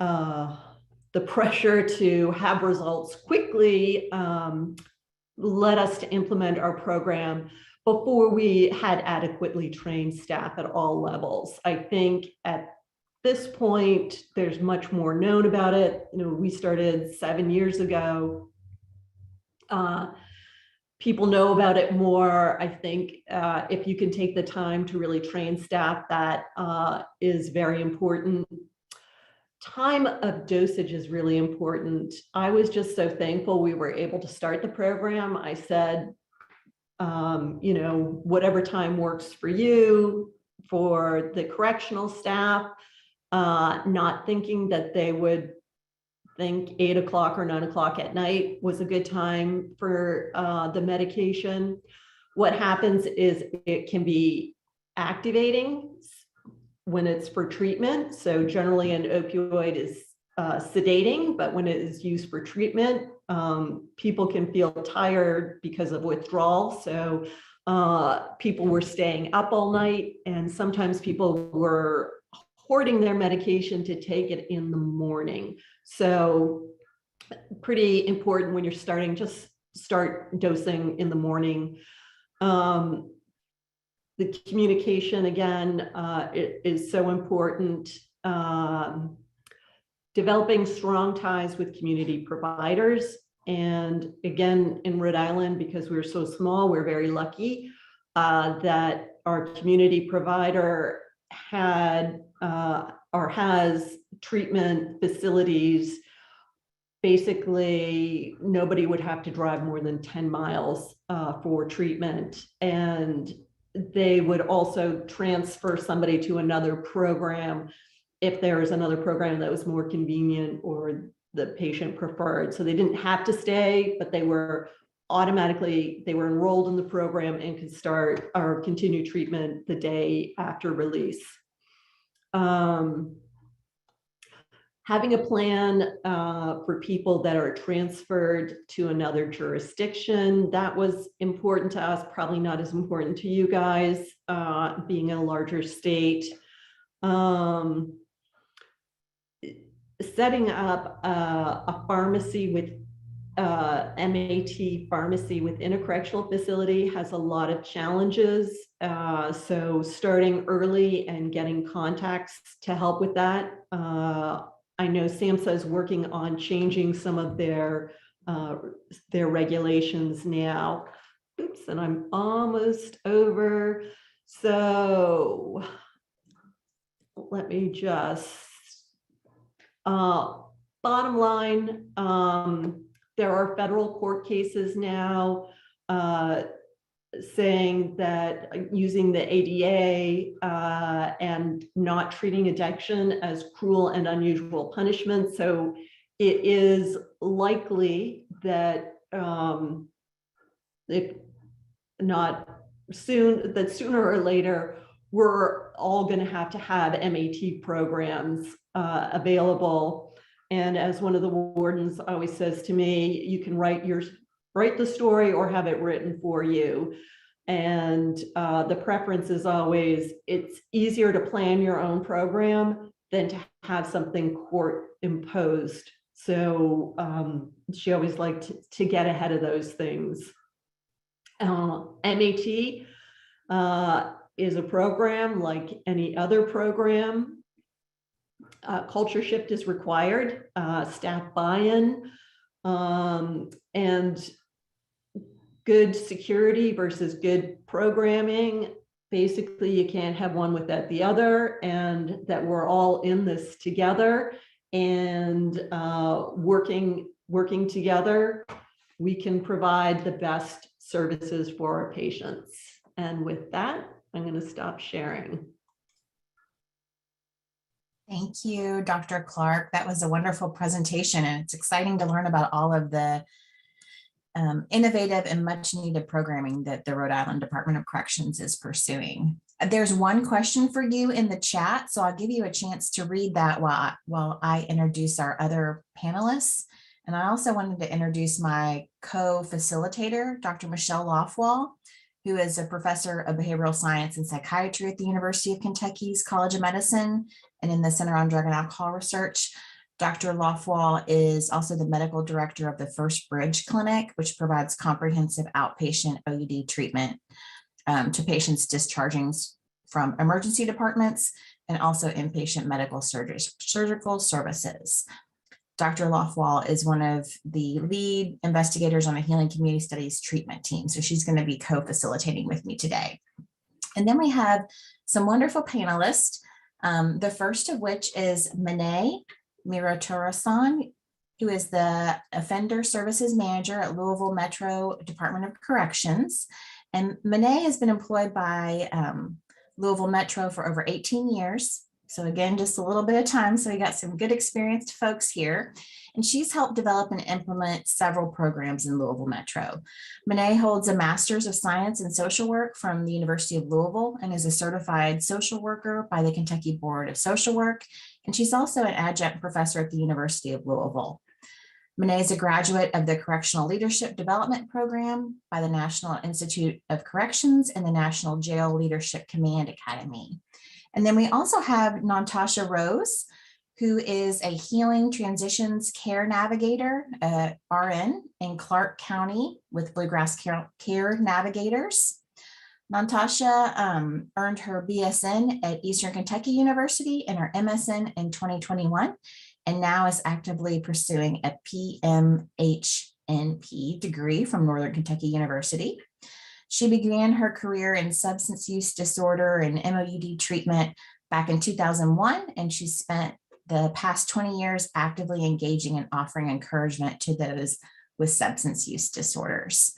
the pressure to have results quickly led us to implement our program before we had adequately trained staff at all levels. I think at this point, there's much more known about it. You know, we started 7 years ago. People know about it more. I think if you can take the time to really train staff, that is very important. Time of dosage is really important. I was just so thankful we were able to start the program. I said, you know, whatever time works for you, for the correctional staff, not thinking that they would think 8 o'clock or 9 o'clock at night was a good time for the medication. What happens is it can be activating when it's for treatment. So generally an opioid is sedating, but when it is used for treatment, people can feel tired because of withdrawal. So people were staying up all night, and sometimes people were hoarding their medication to take it in the morning. So pretty important when you're starting, just start dosing in the morning. The communication, again, it is so important. Developing strong ties with community providers. And again, in Rhode Island, because we're so small, we're very lucky that our community provider had or has treatment facilities. Basically, nobody would have to drive more than 10 miles for treatment. And they would also transfer somebody to another program if there was another program that was more convenient or the patient preferred. So they didn't have to stay, but they were enrolled in the program and could start or continue treatment the day after release. Having a plan for people that are transferred to another jurisdiction, that was important to us, probably not as important to you guys, being in a larger state. Setting up a pharmacy with MAT pharmacy within a correctional facility has a lot of challenges. So starting early and getting contacts to help with that. I know SAMHSA is working on changing some of their regulations now. Oops, and I'm almost over. So let me just, bottom line, there are federal court cases now saying that using the ADA and not treating addiction as cruel and unusual punishment. So it is likely that if not soon, that sooner or later, we're all going to have MAT programs available. And as one of the wardens always says to me, you can write the story or have it written for you. And the preference is always, it's easier to plan your own program than to have something court imposed. So she always liked to get ahead of those things. MAT is a program like any other program. Culture shift is required, staff buy-in, and good security versus good programming. Basically, you can't have one without the other, and that we're all in this together and working together, we can provide the best services for our patients. And with that, I'm going to stop sharing. Thank you, Dr. Clarke. That was a wonderful presentation, and it's exciting to learn about all of the innovative and much needed programming that the Rhode Island Department of Corrections is pursuing. There's one question for you in the chat, so I'll give you a chance to read that while I introduce our other panelists. And I also wanted to introduce my co-facilitator, Dr. Michelle Lofwall, who is a professor of behavioral science and psychiatry at the University of Kentucky's College of Medicine and in the Center on Drug and Alcohol Research. Dr. Lofwall is also the medical director of the First Bridge Clinic, which provides comprehensive outpatient OUD treatment to patients discharging from emergency departments and also inpatient medical surgical services. Dr. Lofwall is one of the lead investigators on the Healing Community Studies treatment team. So she's going to be co-facilitating with me today. And then we have some wonderful panelists. The first of which is Mane Miraturasan, who is the Offender Services Manager at Louisville Metro Department of Corrections. And Mane has been employed by Louisville Metro for over 18 years. So again, just a little bit of time. So we got some good experienced folks here. And she's helped develop and implement several programs in Louisville Metro. Mane holds a Master's of Science in Social Work from the University of Louisville and is a certified social worker by the Kentucky Board of Social Work. And she's also an adjunct professor at the University of Louisville. Mane is a graduate of the Correctional Leadership Development Program by the National Institute of Corrections and the National Jail Leadership Command Academy. And then we also have Natasha Rose, who is a Healing Transitions Care Navigator, RN in Clarke County with Bluegrass Care Navigators. Natasha earned her BSN at Eastern Kentucky University and her MSN in 2021, and now is actively pursuing a PMHNP degree from Northern Kentucky University. She began her career in substance use disorder and MOUD treatment back in 2001, and she spent the past 20 years actively engaging and offering encouragement to those with substance use disorders.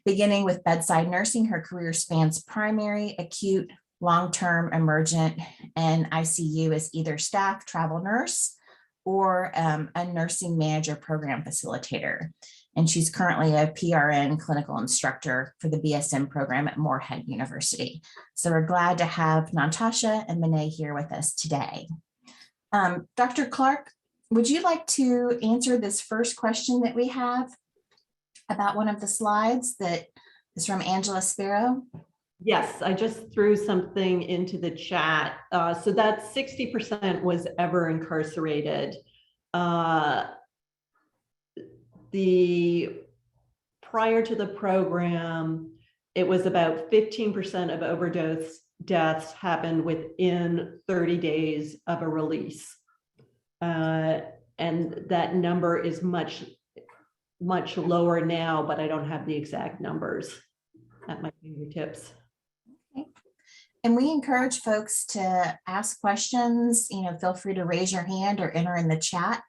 Beginning with bedside nursing, her career spans primary, acute, long-term, emergent, and ICU as either staff travel nurse or a nursing manager program facilitator. And she's currently a PRN clinical instructor for the BSN program at Morehead University. So we're glad to have Natasha and Mane here with us today. Dr. Clarke, would you like to answer this first question that we have about one of the slides that is from Angela Sparrow? Yes, I just threw something into the chat. So that 60% was ever incarcerated. Prior to the program, it was about 15% of overdose deaths happened within 30 days of a release. And that number is much lower now, but I don't have the exact numbers at my fingertips. Okay. And we encourage folks to ask questions, feel free to raise your hand or enter in the chat.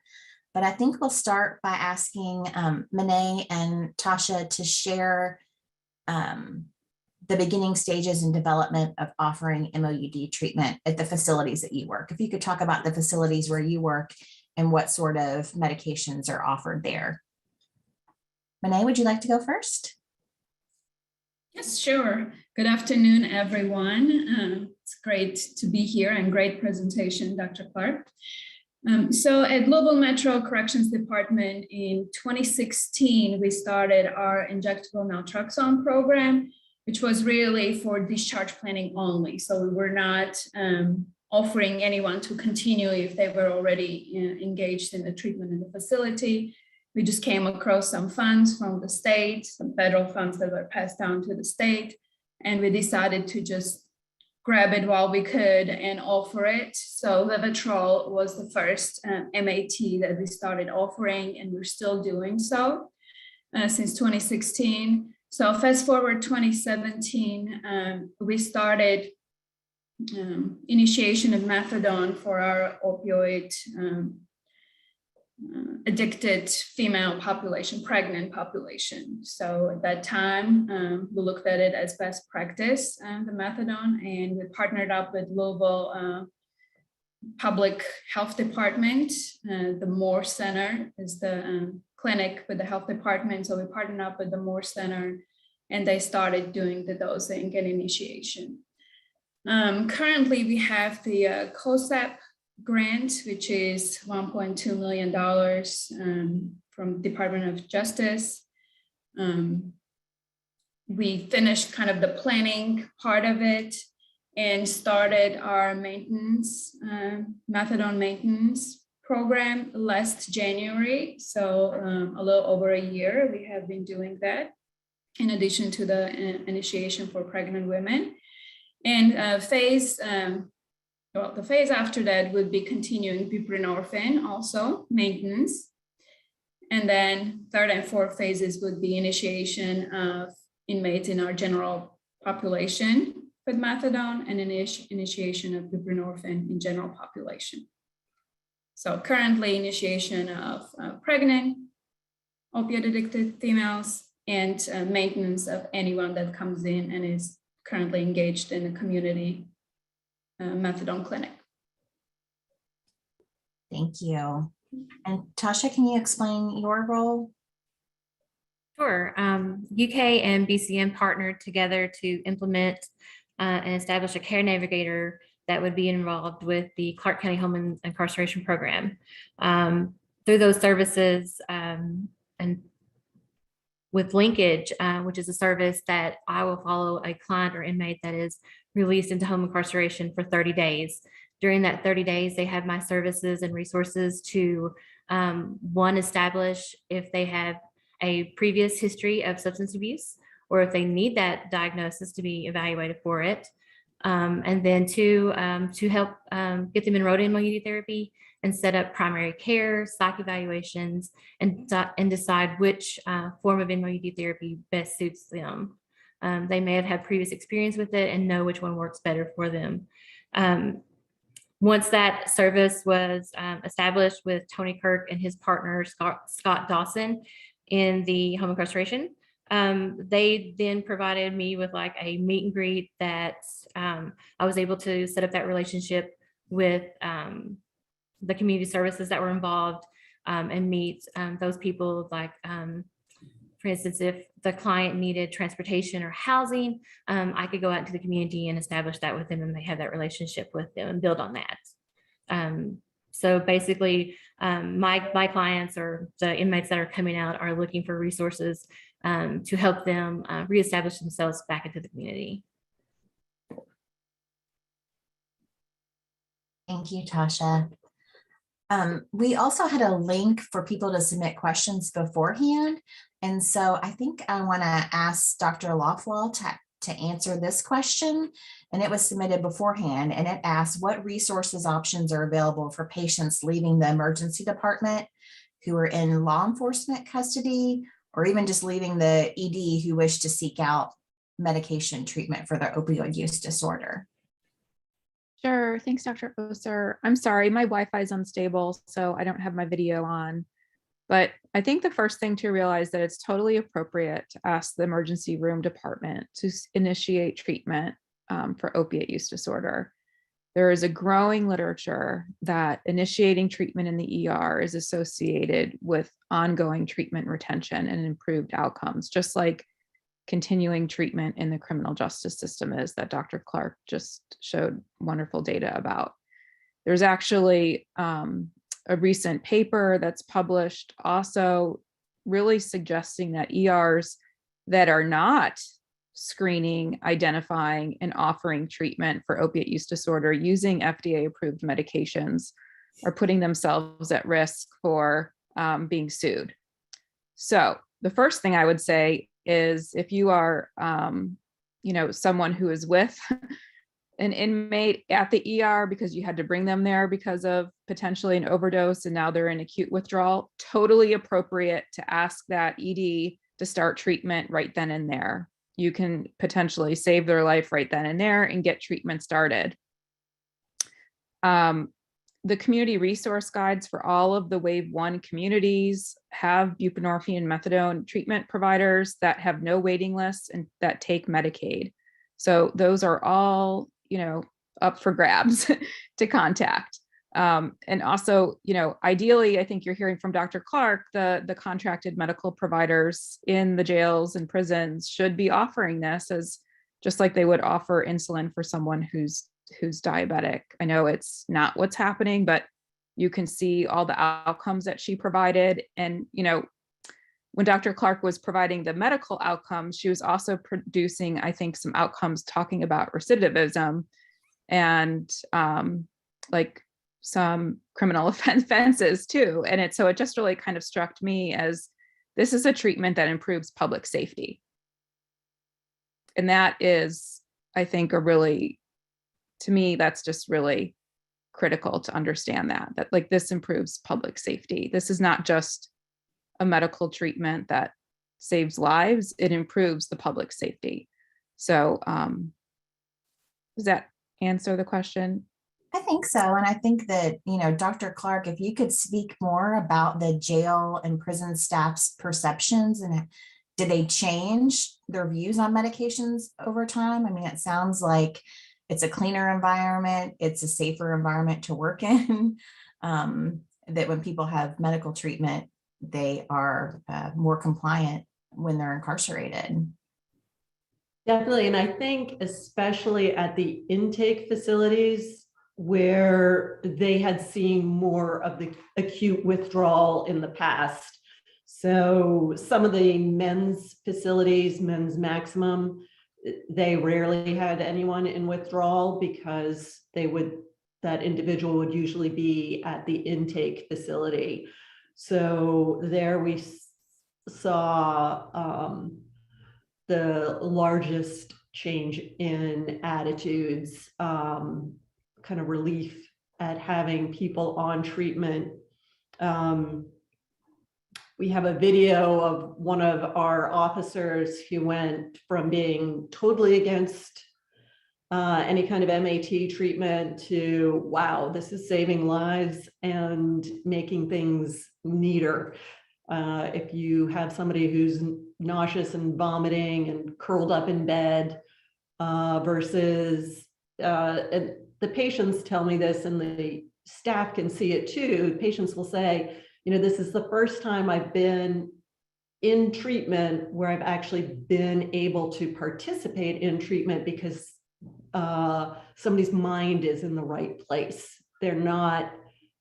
But I think we'll start by asking Mane and Tasha to share the beginning stages and development of offering MOUD treatment at the facilities that you work. If you could talk about the facilities where you work and what sort of medications are offered there. Mane, would you like to go first? Yes, sure. Good afternoon, everyone. It's great to be here and great presentation, Dr. Clarke. So at Louisville Metro Corrections Department in 2016, we started our injectable naltrexone program, which was really for discharge planning only. So we were not offering anyone to continue if they were already engaged in the treatment in the facility. We just came across some funds from the state, some federal funds that were passed down to the state, and we decided to just grab it while we could and offer it. So Vivitrol was the first MAT that we started offering, and we're still doing so since 2016. So fast forward 2017, we started initiation of methadone for our opioid addicted female population, pregnant population. So at that time, we looked at it as best practice, the methadone, and we partnered up with Louisville Public Health Department. The Moore Center is the clinic with the health department. So we partnered up with the Moore Center, and they started doing the dosing and initiation. Currently, we have the COSAP grant, which is $1.2 million from Department of Justice. We finished kind of the planning part of it and started our maintenance, methadone maintenance program last January. So a little over a year, we have been doing that in addition to the initiation for pregnant women. And the phase after that would be continuing buprenorphine, also maintenance. And then third and fourth phases would be initiation of inmates in our general population with methadone and initiation of buprenorphine in general population. So currently initiation of pregnant opioid addicted females and maintenance of anyone that comes in and is currently engaged in a community methadone clinic. Thank you. And Tasha, can you explain your role? Sure. UK and BCM partnered together to implement and establish a care navigator that would be involved with the Clarke County Home and Incarceration Program. Through those services and with linkage, which is a service that I will follow a client or inmate that is released into home incarceration for 30 days. During that 30 days, they have my services and resources to, one, establish if they have a previous history of substance abuse, or if they need that diagnosis to be evaluated for it. And then two, to help get them enrolled in MOUD therapy and set up primary care, psych evaluations, and decide which form of MOUD therapy best suits them. They may have had previous experience with it and know which one works better for them. Once that service was established with Tony Kirk and his partner, Scott Dawson, in the home incarceration, they then provided me with like a meet and greet that I was able to set up that relationship with the community services that were involved and meet those people. Like, for instance, if the client needed transportation or housing, I could go out into the community and establish that with them, and they have that relationship with them and build on that. So basically, my clients or the inmates that are coming out are looking for resources to help them reestablish themselves back into the community. Thank you, Tasha. We also had a link for people to submit questions beforehand. And so I think I want to ask Dr. Lofwell to answer this question. And it was submitted beforehand, and it asks, what resources options are available for patients leaving the emergency department who are in law enforcement custody, or even just leaving the ED who wish to seek out medication treatment for their opioid use disorder? Sure. Thanks, Dr. Oser. I'm sorry, my Wi-Fi is unstable, so I don't have my video on. But I think the first thing to realize that it's totally appropriate to ask the emergency room department to initiate treatment for opiate use disorder. There is a growing literature that initiating treatment in the ER is associated with ongoing treatment retention and improved outcomes, just like continuing treatment in the criminal justice system is, that Dr. Clarke just showed wonderful data about. There's actually a recent paper that's published also really suggesting that ERs that are not screening, identifying, and offering treatment for opiate use disorder using FDA-approved medications are putting themselves at risk for being sued. So the first thing I would say is, if you are, someone who is with an inmate at the ER because you had to bring them there because of potentially an overdose and now they're in acute withdrawal, totally appropriate to ask that ED to start treatment right then and there. You can potentially save their life right then and there and get treatment started. The community resource guides for all of the Wave 1 communities have buprenorphine and methadone treatment providers that have no waiting lists and that take Medicaid. So those are all, up for grabs to contact. And also, ideally, I think you're hearing from Dr. Clarke, the contracted medical providers in the jails and prisons should be offering this as just like they would offer insulin for someone who's diabetic. I know it's not what's happening, but you can see all the outcomes that she provided. And, when Dr. Clarke was providing the medical outcomes, she was also producing, I think, some outcomes talking about recidivism and like some criminal offenses too. And so it just really kind of struck me as this is a treatment that improves public safety. And that is, I think, to me, that's just really critical to understand that like this improves public safety. This is not just a medical treatment that saves lives, it improves the public safety. So does that answer the question? I think so. And I think that, Dr. Clarke, if you could speak more about the jail and prison staff's perceptions and did they change their views on medications over time? I mean, it sounds like it's a cleaner environment, it's a safer environment to work in, that when people have medical treatment, they are more compliant when they're incarcerated. Definitely. And I think especially at the intake facilities where they had seen more of the acute withdrawal in the past. So some of the men's facilities, men's maximum, they rarely had anyone in withdrawal because that individual would usually be at the intake facility. So there we saw the largest change in attitudes, kind of relief at having people on treatment. We have a video of one of our officers who went from being totally against any kind of MAT treatment to, wow, this is saving lives and making things neater. If you have somebody who's nauseous and vomiting and curled up in bed versus, and the patients tell me this and the staff can see it too, patients will say, this is the first time I've been in treatment where I've actually been able to participate in treatment because somebody's mind is in the right place. They're not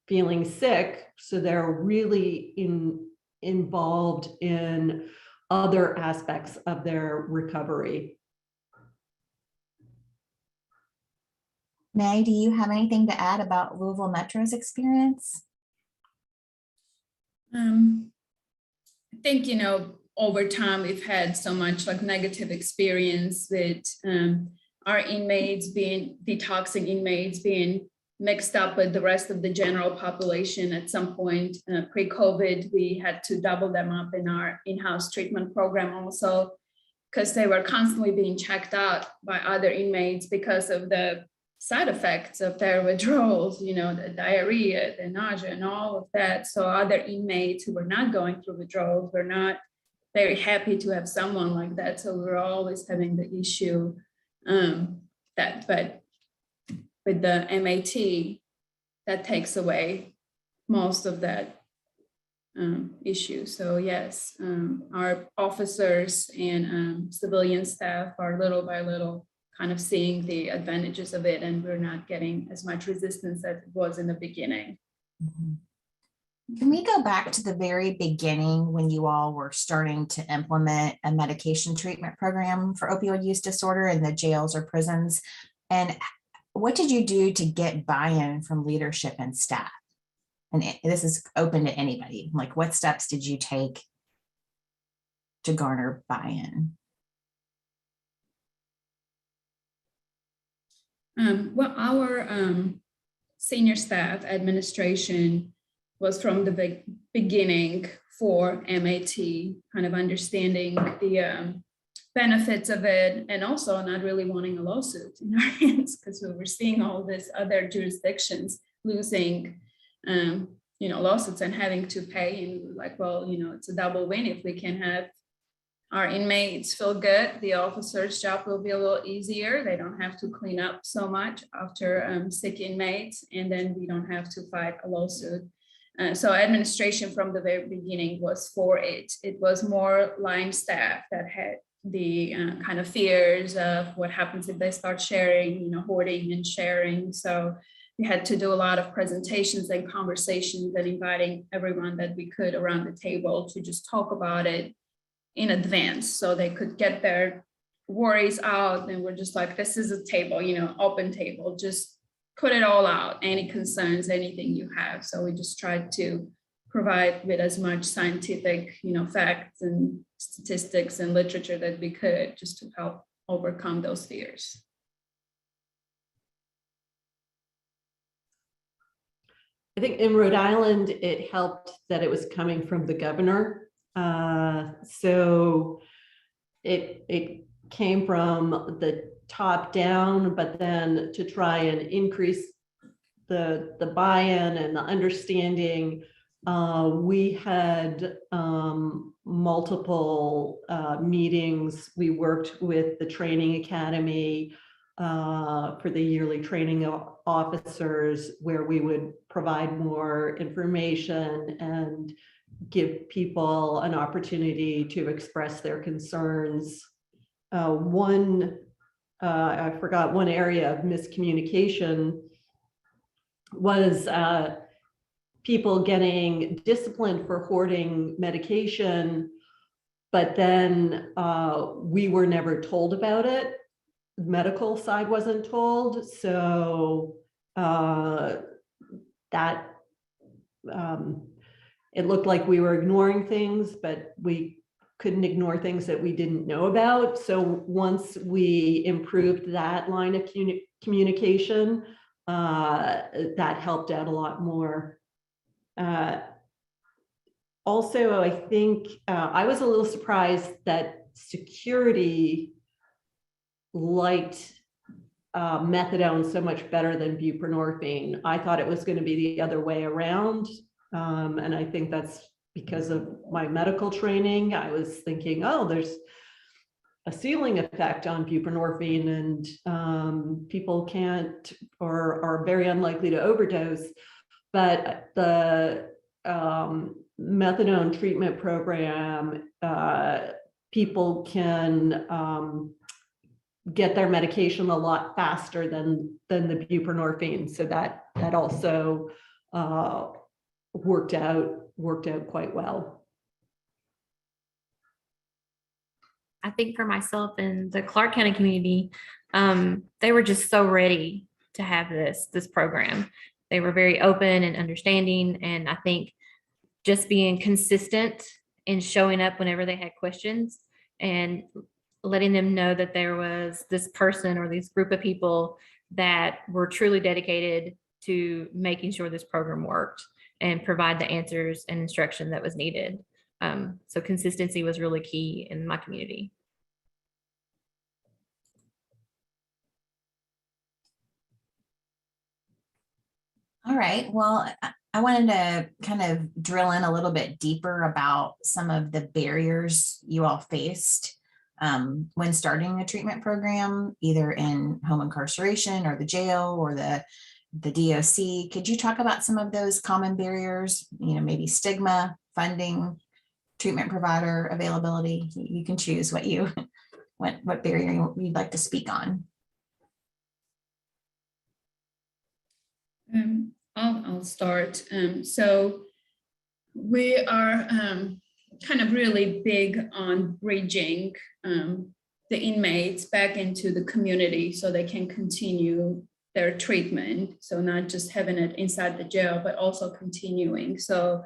feeling sick, so they're really involved in other aspects of their recovery. May, do you have anything to add about Louisville Metro's experience? I think, over time, we've had so much like negative experience with our inmates being detoxing inmates being mixed up with the rest of the general population. At some point pre-COVID, we had to double them up in our in-house treatment program also, because they were constantly being checked out by other inmates because of the side effects of their withdrawals, the diarrhea, the nausea, and all of that. So other inmates who were not going through withdrawals were not very happy to have someone like that. So we were always having the issue but with the MAT, that takes away most of that issue. So yes, our officers and civilian staff are little by little kind of seeing the advantages of it, and we're not getting as much resistance as it was in the beginning. Can we go back to the very beginning when you all were starting to implement a medication treatment program for opioid use disorder in the jails or prisons? And what did you do to get buy-in from leadership and staff? And this is open to anybody. Like, what steps did you take to garner buy-in? Well, our senior staff administration was from the beginning for MAT, kind of understanding the benefits of it, and also not really wanting a lawsuit in our hands, because we were seeing all these other jurisdictions losing, lawsuits and having to pay. And we were like, well, it's a double win if we can have our inmates feel good. The officer's job will be a little easier. They don't have to clean up so much after sick inmates, and then we don't have to fight a lawsuit. So administration from the very beginning was for it. It was more line staff that had the kind of fears of what happens if they start sharing, hoarding and sharing. So we had to do a lot of presentations and conversations and inviting everyone that we could around the table to just talk about it in advance so they could get their worries out. And we're just like, this is a table, open table, just put it all out, any concerns, anything you have. So we just tried to provide with as much scientific, facts and statistics and literature that we could, just to help overcome those fears. I think in Rhode Island, it helped that it was coming from the governor. So it came from the top down, but then to try and increase the buy-in and the understanding, we had multiple meetings. We worked with the training academy for the yearly training of officers, where we would provide more information and give people an opportunity to express their concerns. I forgot one area of miscommunication was people getting disciplined for hoarding medication, but then we were never told about it. The medical side wasn't told, so that it looked like we were ignoring things, but we couldn't ignore things that we didn't know about. So once we improved that line of communication, that helped out a lot more. Also, I think I was a little surprised that security liked methadone so much better than buprenorphine. I thought it was going to be the other way around. And I think that's because of my medical training. I was thinking, oh, there's a ceiling effect on buprenorphine, and people can't or are very unlikely to overdose. But the methadone treatment program, people can get their medication a lot faster than the buprenorphine. So that also worked out quite well. I think for myself and the Clarke County community, they were just so ready to have this program. They were very open and understanding. And I think just being consistent in showing up whenever they had questions and letting them know that there was this person or this group of people that were truly dedicated to making sure this program worked and provide the answers and instruction that was needed. So consistency was really key in my community. All right, well, I wanted to kind of drill in a little bit deeper about some of the barriers you all faced when starting a treatment program, either in home incarceration or the jail or the DOC. Could you talk about some of those common barriers, maybe stigma, funding, treatment provider availability? You can choose what barrier you'd like to speak on. I'll start. So we are kind of really big on bridging the inmates back into the community so they can continue their treatment. So not just having it inside the jail, but also continuing. So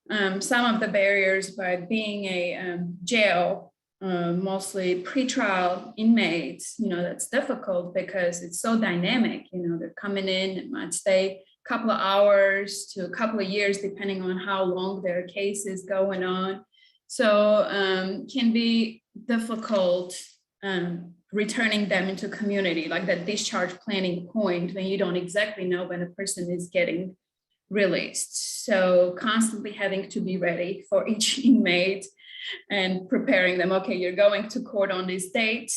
some of the barriers by being a jail, mostly pretrial inmates, that's difficult because it's so dynamic. They're coming in, it might stay a couple of hours to a couple of years, depending on how long their case is going on. So can be difficult returning them into community, like that discharge planning point when you don't exactly know when a person is getting released. So constantly having to be ready for each inmate and preparing them. Okay, you're going to court on this date.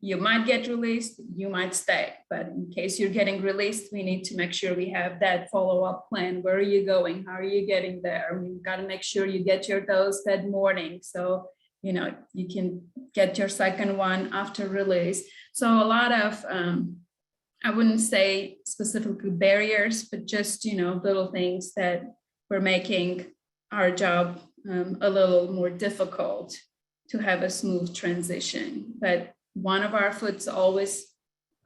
You might get released, you might stay. But in case you're getting released, we need to make sure we have that follow-up plan. Where are you going? How are you getting there? We've got to make sure you get your dose that morning. So, you can get your second one after release. So a lot of, I wouldn't say specifically barriers, but just, little things that were making our job a little more difficult to have a smooth transition. But one of our foot's always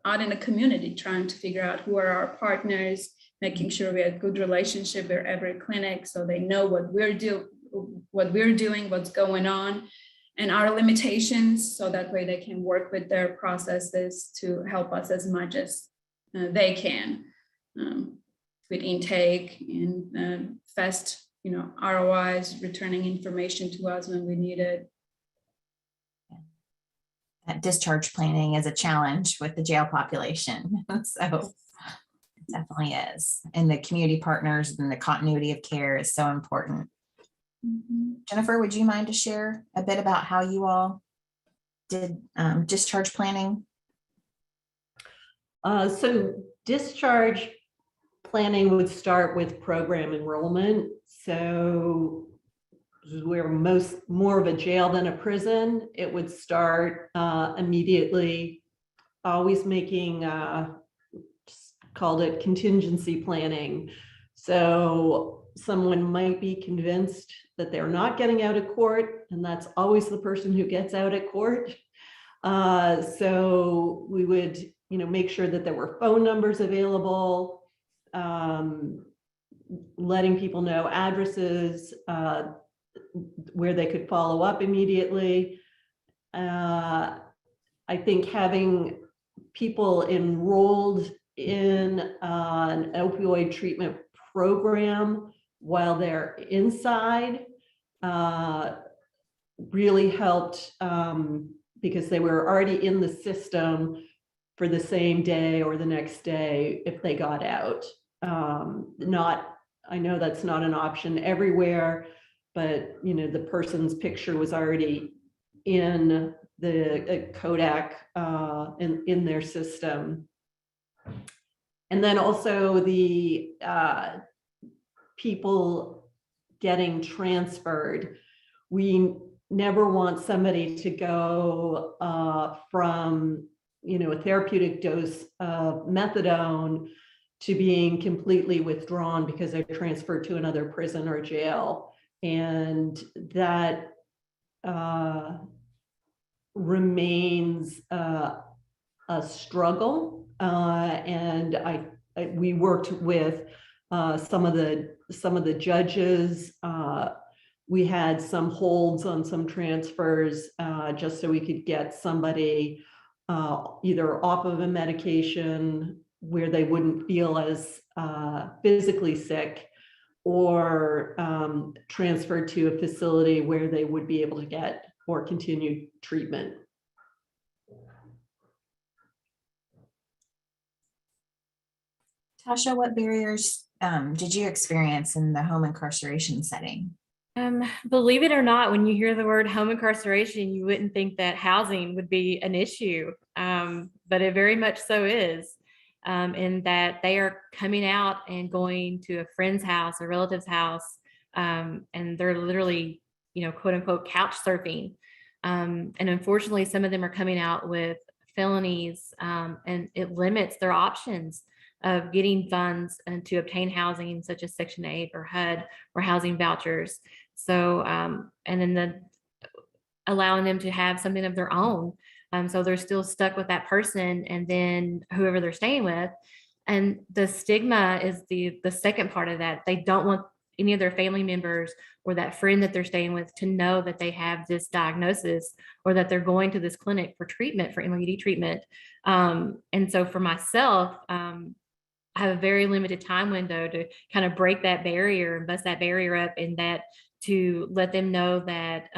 out in the community, trying to figure out who are our partners, making sure we have good relationship with every clinic so they know what we're doing, what's going on, and our limitations, so that way they can work with their processes to help us as much as they can with intake and fast, ROIs, returning information to us when we need it. That discharge planning is a challenge with the jail population. So it definitely is. And the community partners and the continuity of care is so important. Jennifer, would you mind to share a bit about how you all did discharge planning? So discharge planning would start with program enrollment. So we're more of a jail than a prison. It would start immediately, always making, called it contingency planning. So someone might be convinced that they're not getting out of court, and that's always the person who gets out at court. So we would, make sure that there were phone numbers available, letting people know addresses, where they could follow up immediately. I think having people enrolled in an opioid treatment program while they're inside really helped because they were already in the system for the same day or the next day if they got out. I know that's not an option everywhere, but the person's picture was already in the Kodak in their system. And then also the people getting transferred. We never want somebody to go from a therapeutic dose of methadone to being completely withdrawn because they're transferred to another prison or jail. And that remains a struggle. And we worked with some of the judges. We had some holds on some transfers just so we could get somebody either off of a medication where they wouldn't feel as physically sick, or transferred to a facility where they would be able to get or continue treatment. Tasha, what barriers did you experience in the home incarceration setting? Believe it or not, when you hear the word home incarceration, you wouldn't think that housing would be an issue, but it very much so is. In that they are coming out and going to a friend's house, a relative's house, and they're literally, quote unquote, couch surfing. And unfortunately, some of them are coming out with felonies, and it limits their options of getting funds and to obtain housing, such as Section 8 or HUD or housing vouchers. So, and then allowing them to have something of their own. So they're still stuck with that person and then whoever they're staying with. And the stigma is the second part of that. They don't want any of their family members or that friend that they're staying with to know that they have this diagnosis or that they're going to this clinic for treatment, for MOUD treatment. And so for myself, I have a very limited time window to kind of break that barrier and bust that barrier up, and that to let them know that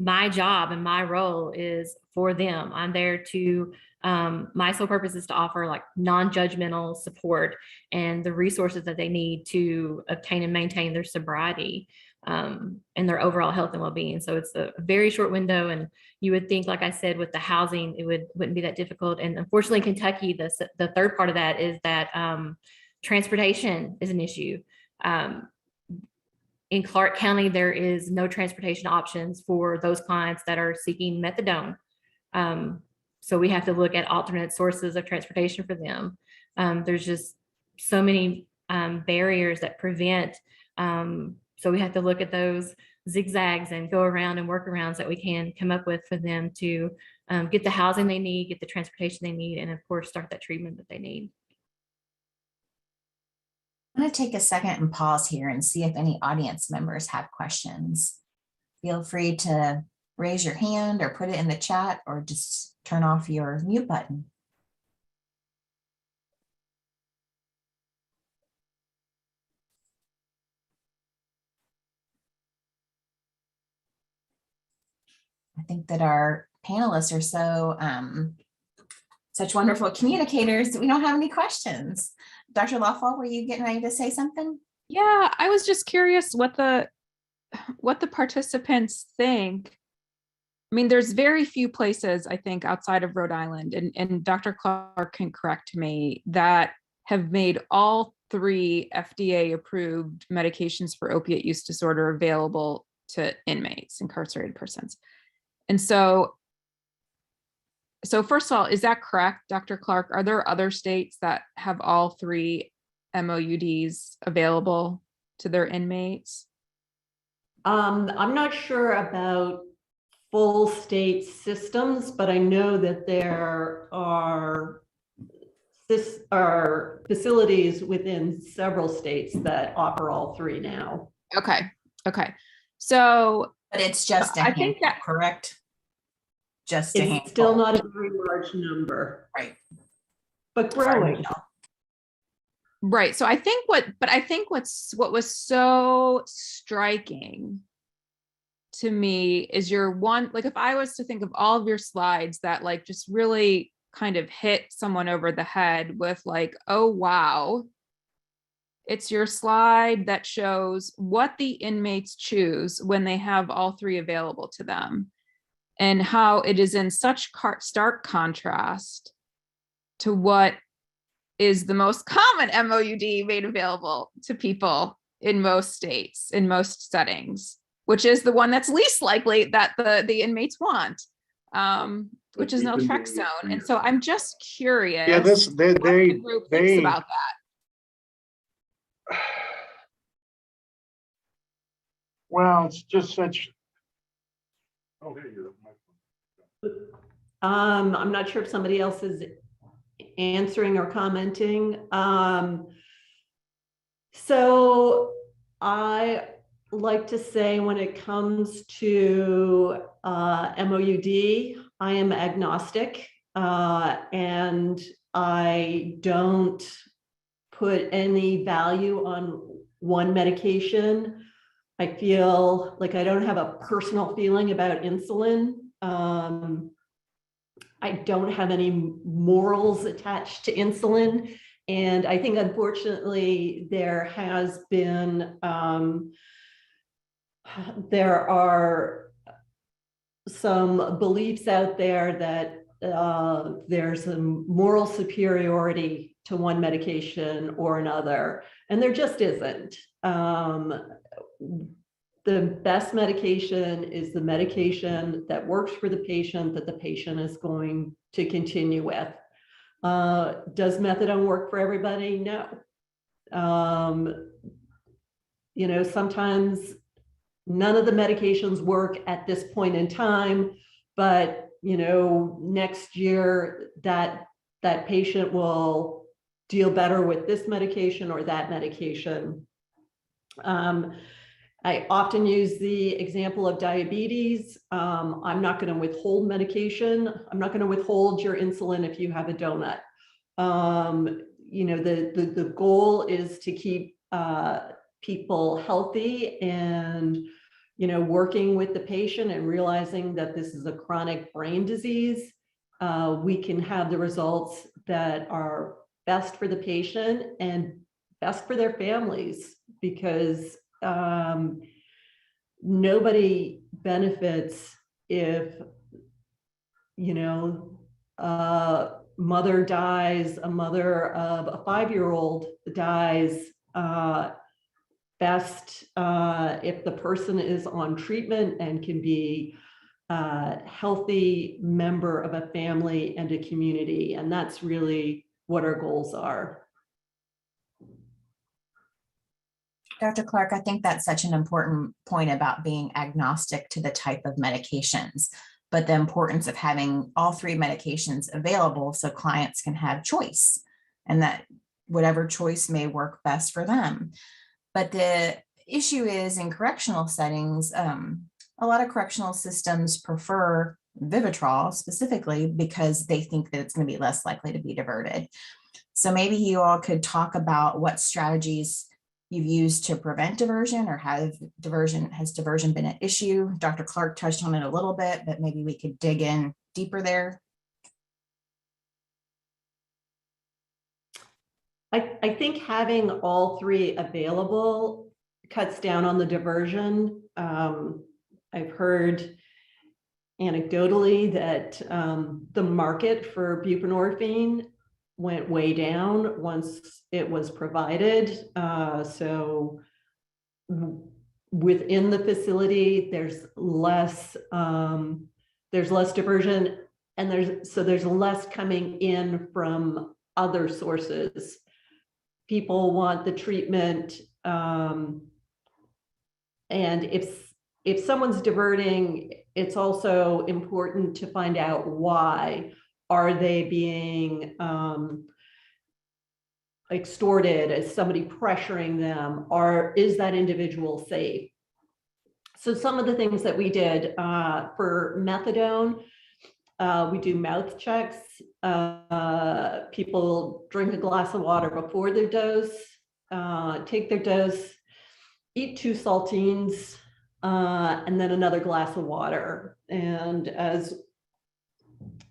my job and my role is for them. I'm there to, my sole purpose is to offer like non-judgmental support and the resources that they need to obtain and maintain their sobriety and their overall health and well-being. So it's a very short window, and you would think, like I said, with the housing, it wouldn't be that difficult. And unfortunately, in Kentucky, the third part of that is that transportation is an issue. In Clarke County, there is no transportation options for those clients that are seeking methadone. So we have to look at alternate sources of transportation for them. There's just so many barriers that prevent. So we have to look at those. zigzags and go around and workarounds that we can come up with for them to get the housing they need, get the transportation they need, and of course, start that treatment that they need. I'm going to take a second and pause here and see if any audience members have questions. Feel free to raise your hand or put it in the chat or just turn off your mute button. I think that our panelists are so such wonderful communicators that we don't have any questions. Dr. Lawful, were you getting ready to say something? Yeah, I was just curious what the participants think. I mean, there's very few places, I think, outside of Rhode Island, and Dr. Clarke can correct me, that have made all 3 FDA-approved medications for opiate use disorder available to inmates, incarcerated persons. And so first of all, is that correct, Dr. Clarke? Are there other states that have all 3 MOUDs available to their inmates? I'm not sure about full state systems, but I know that there are facilities within several states that offer all 3 now. Okay. So, But it's just a I think handful, that- correct? Just a It's handful. still not a very large number, Right. but growing. right. So I think what was so striking to me is your one, like if I was to think of all of your slides that like just really kind of hit someone over the head with like, oh, wow. It's your slide that shows what the inmates choose when they have all 3 available to them, and how it is in such stark contrast to what is the most common MOUD made available to people in most states, in most settings, which is the one that's least likely that the inmates want, which is naltrexone. And so I'm just curious. Yeah, what the group thinks about that. Well, it's just such. Oh, here you go. I'm not sure if somebody else is answering or commenting. So I like to say when it comes to MOUD, I am agnostic, and I don't put any value on one medication. I feel like I don't have a personal feeling about insulin. I don't have any morals attached to insulin. And I think, unfortunately, there has been, there are some beliefs out there that there's a moral superiority to one medication or another, and there just isn't. The best medication is the medication that works for the patient, that the patient is going to continue with. Does methadone work for everybody? No. You know, sometimes none of the medications work at this point in time, but you know, next year that patient will deal better with this medication or that medication. I often use the example of diabetes. I'm not going to withhold medication. I'm not going to withhold your insulin if you have a donut. You know, the goal is to keep people healthy, and you know, working with the patient and realizing that this is a chronic brain disease, we can have the results that are best for the patient and best for their families, because nobody benefits if, you know, a mother dies, a mother of a 5-year-old dies. Best if the person is on treatment and can be a healthy member of a family and a community. And that's really what our goals are. Dr. Clarke, I think that's such an important point about being agnostic to the type of medications, but the importance of having all three medications available so clients can have choice and that whatever choice may work best for them. But the issue is in correctional settings, a lot of correctional systems prefer Vivitrol specifically because they think that it's going to be less likely to be diverted. So maybe you all could talk about what strategies you've used to prevent diversion, or has diversion been an issue? Dr. Clarke touched on it a little bit, but maybe we could dig in deeper there. I think having all three available cuts down on the diversion. I've heard anecdotally that the market for buprenorphine went way down once it was provided. So within the facility, there's less diversion, and there's less coming in from other sources. People want the treatment, and if someone's diverting, it's also important to find out why. Are they being extorted? Is somebody pressuring them? Or is that individual safe? So some of the things that we did for methadone, we do mouth checks. People drink a glass of water before their dose, take their dose, eat 2 saltines, and then another glass of water. And as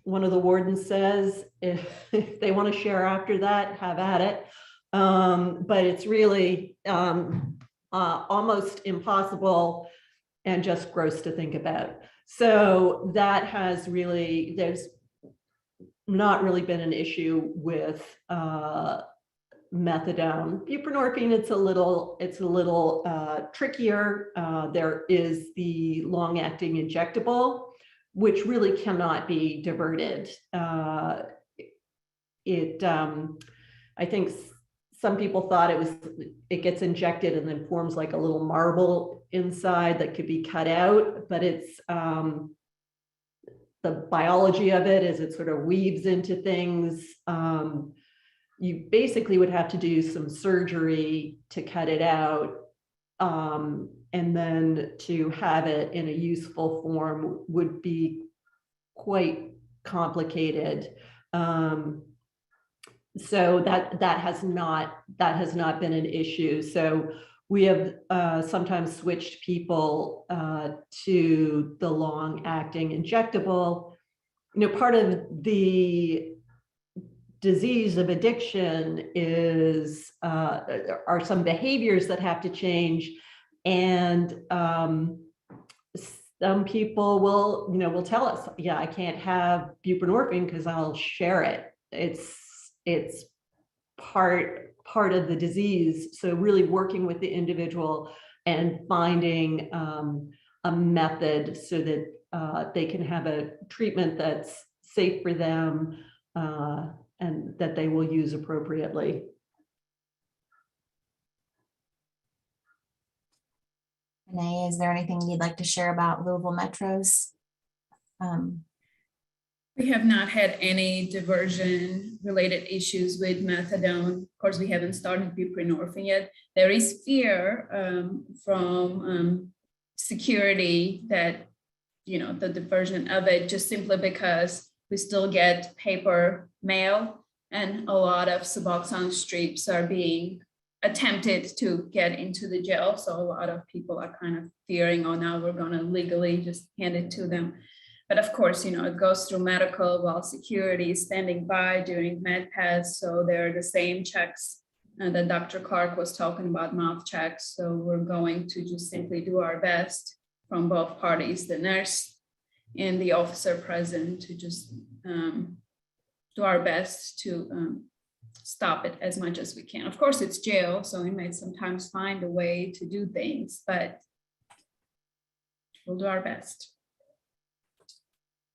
one of the wardens says, if they want to share after that, have at it. But it's really almost impossible and just gross to think about. So that has really, there's not really been an issue with methadone. Buprenorphine, it's a little trickier. There is the long-acting injectable, which really cannot be diverted. I think some people thought it gets injected and then forms like a little marble inside that could be cut out, but it's the biology of it is it sort of weaves into things. You basically would have to do some surgery to cut it out. And then to have it in a useful form would be quite complicated. So that has not been an issue. So we have sometimes switched people to the long-acting injectable. You know, part of the disease of addiction is are some behaviors that have to change, and some people will tell us, yeah, I can't have buprenorphine because I'll share it. It's part of the disease. So really working with the individual and finding a method so that they can have a treatment that's safe for them and that they will use appropriately. Renee, is there anything you'd like to share about Louisville Metro's? We have not had any diversion related issues with methadone. Of course, we haven't started buprenorphine yet. There is fear from security that, the diversion of it, just simply because we still get paper mail and a lot of Suboxone strips are being attempted to get into the jail. So a lot of people are kind of fearing, oh, now we're going to legally just hand it to them. But of course, it goes through medical while security is standing by during med pass. So they're the same checks that Dr. Clarke was talking about, mouth checks. So we're going to just simply do our best from both parties, the nurse and the officer present, to just do our best to stop it as much as we can. Of course, it's jail, so we may sometimes find a way to do things, but we'll do our best.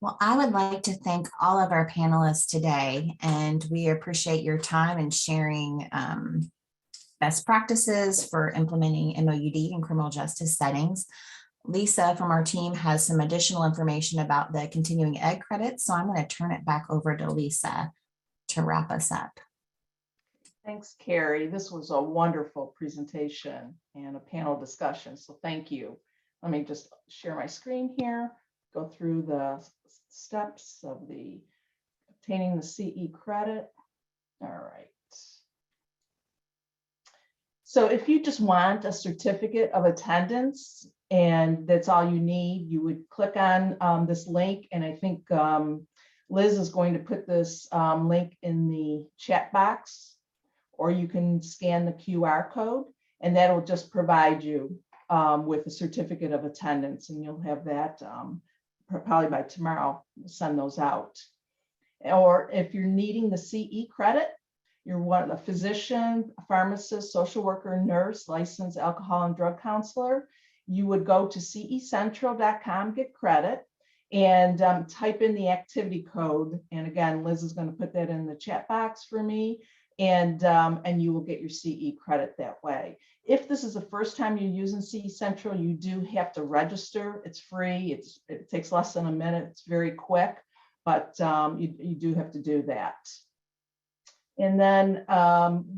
Well, I would like to thank all of our panelists today, and we appreciate your time and sharing best practices for implementing MOUD in criminal justice settings. Lisa from our team has some additional information about the continuing ed credits, so I'm going to turn it back over to Lisa to wrap us up. Thanks, Carrie. This was a wonderful presentation and a panel discussion, so thank you. Let me just share my screen here, go through the steps of the obtaining the CE credit. All right. So if you just want a certificate of attendance and that's all you need, you would click on this link, and I think Liz is going to put this link in the chat box, or you can scan the QR code, and that'll just provide you with a certificate of attendance, and you'll have that probably by tomorrow. We'll send those out. Or if you're needing the CE credit, you're a physician, a pharmacist, social worker, nurse, licensed alcohol and drug counselor, you would go to cecentral.com, get credit, and type in the activity code. And again, Liz is going to put that in the chat box for me, and you will get your CE credit that way. If this is the first time you're using CE Central, you do have to register. It's free. It takes less than a minute. It's very quick, but you do have to do that. And then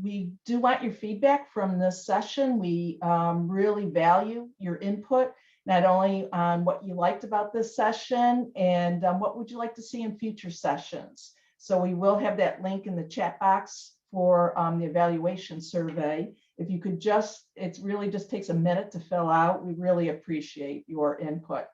we do want your feedback from this session. We really value your input, not only on what you liked about this session and what would you like to see in future sessions. So we will have that link in the chat box for the evaluation survey. If you could just, it really just takes a minute to fill out. We really appreciate your input.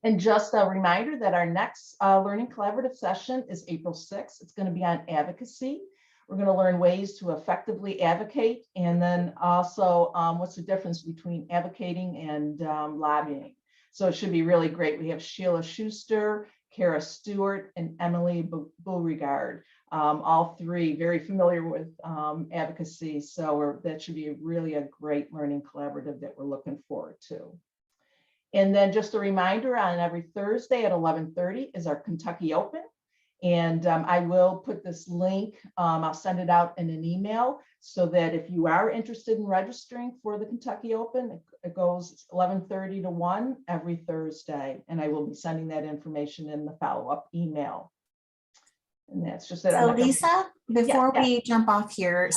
And just a reminder that our next Learning Collaborative session is April 6th. It's going to be on advocacy. We're going to learn ways to effectively advocate, and then also what's the difference between advocating and lobbying. So it should be really great. We have Sheila Schuster, Kara Stewart, and Emily Beauregard, all three very familiar with advocacy. So that should be really a great learning collaborative that we're looking forward to. And then just a reminder, on every Thursday at 11:30 is our Kentucky Open. And I will put this link, I'll send it out in an email so that if you are interested in registering for the Kentucky Open, it goes 11:30 to 1 every Thursday. And I will be sending that information in the follow-up email. And that's just it. So Lisa, before Yeah. we jump off here,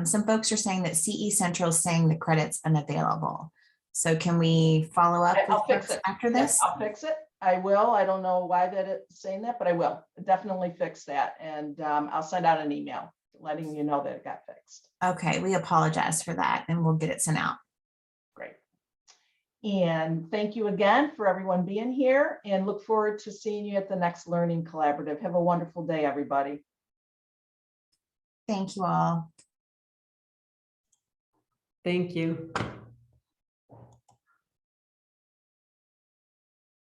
some folks are saying that CE Central is saying the credit's unavailable. So can we follow up I'll with fix folks it. after Yeah, this? I'll fix it. I will. I don't know why that it's saying that, but I will definitely fix that. And I'll send out an email letting you know that it got fixed. Okay, we apologize for that, and we'll get it sent out. Great. And thank you again for everyone being here, and look forward to seeing you at the next Learning Collaborative. Have a wonderful day, everybody. Thank you all. Thank you.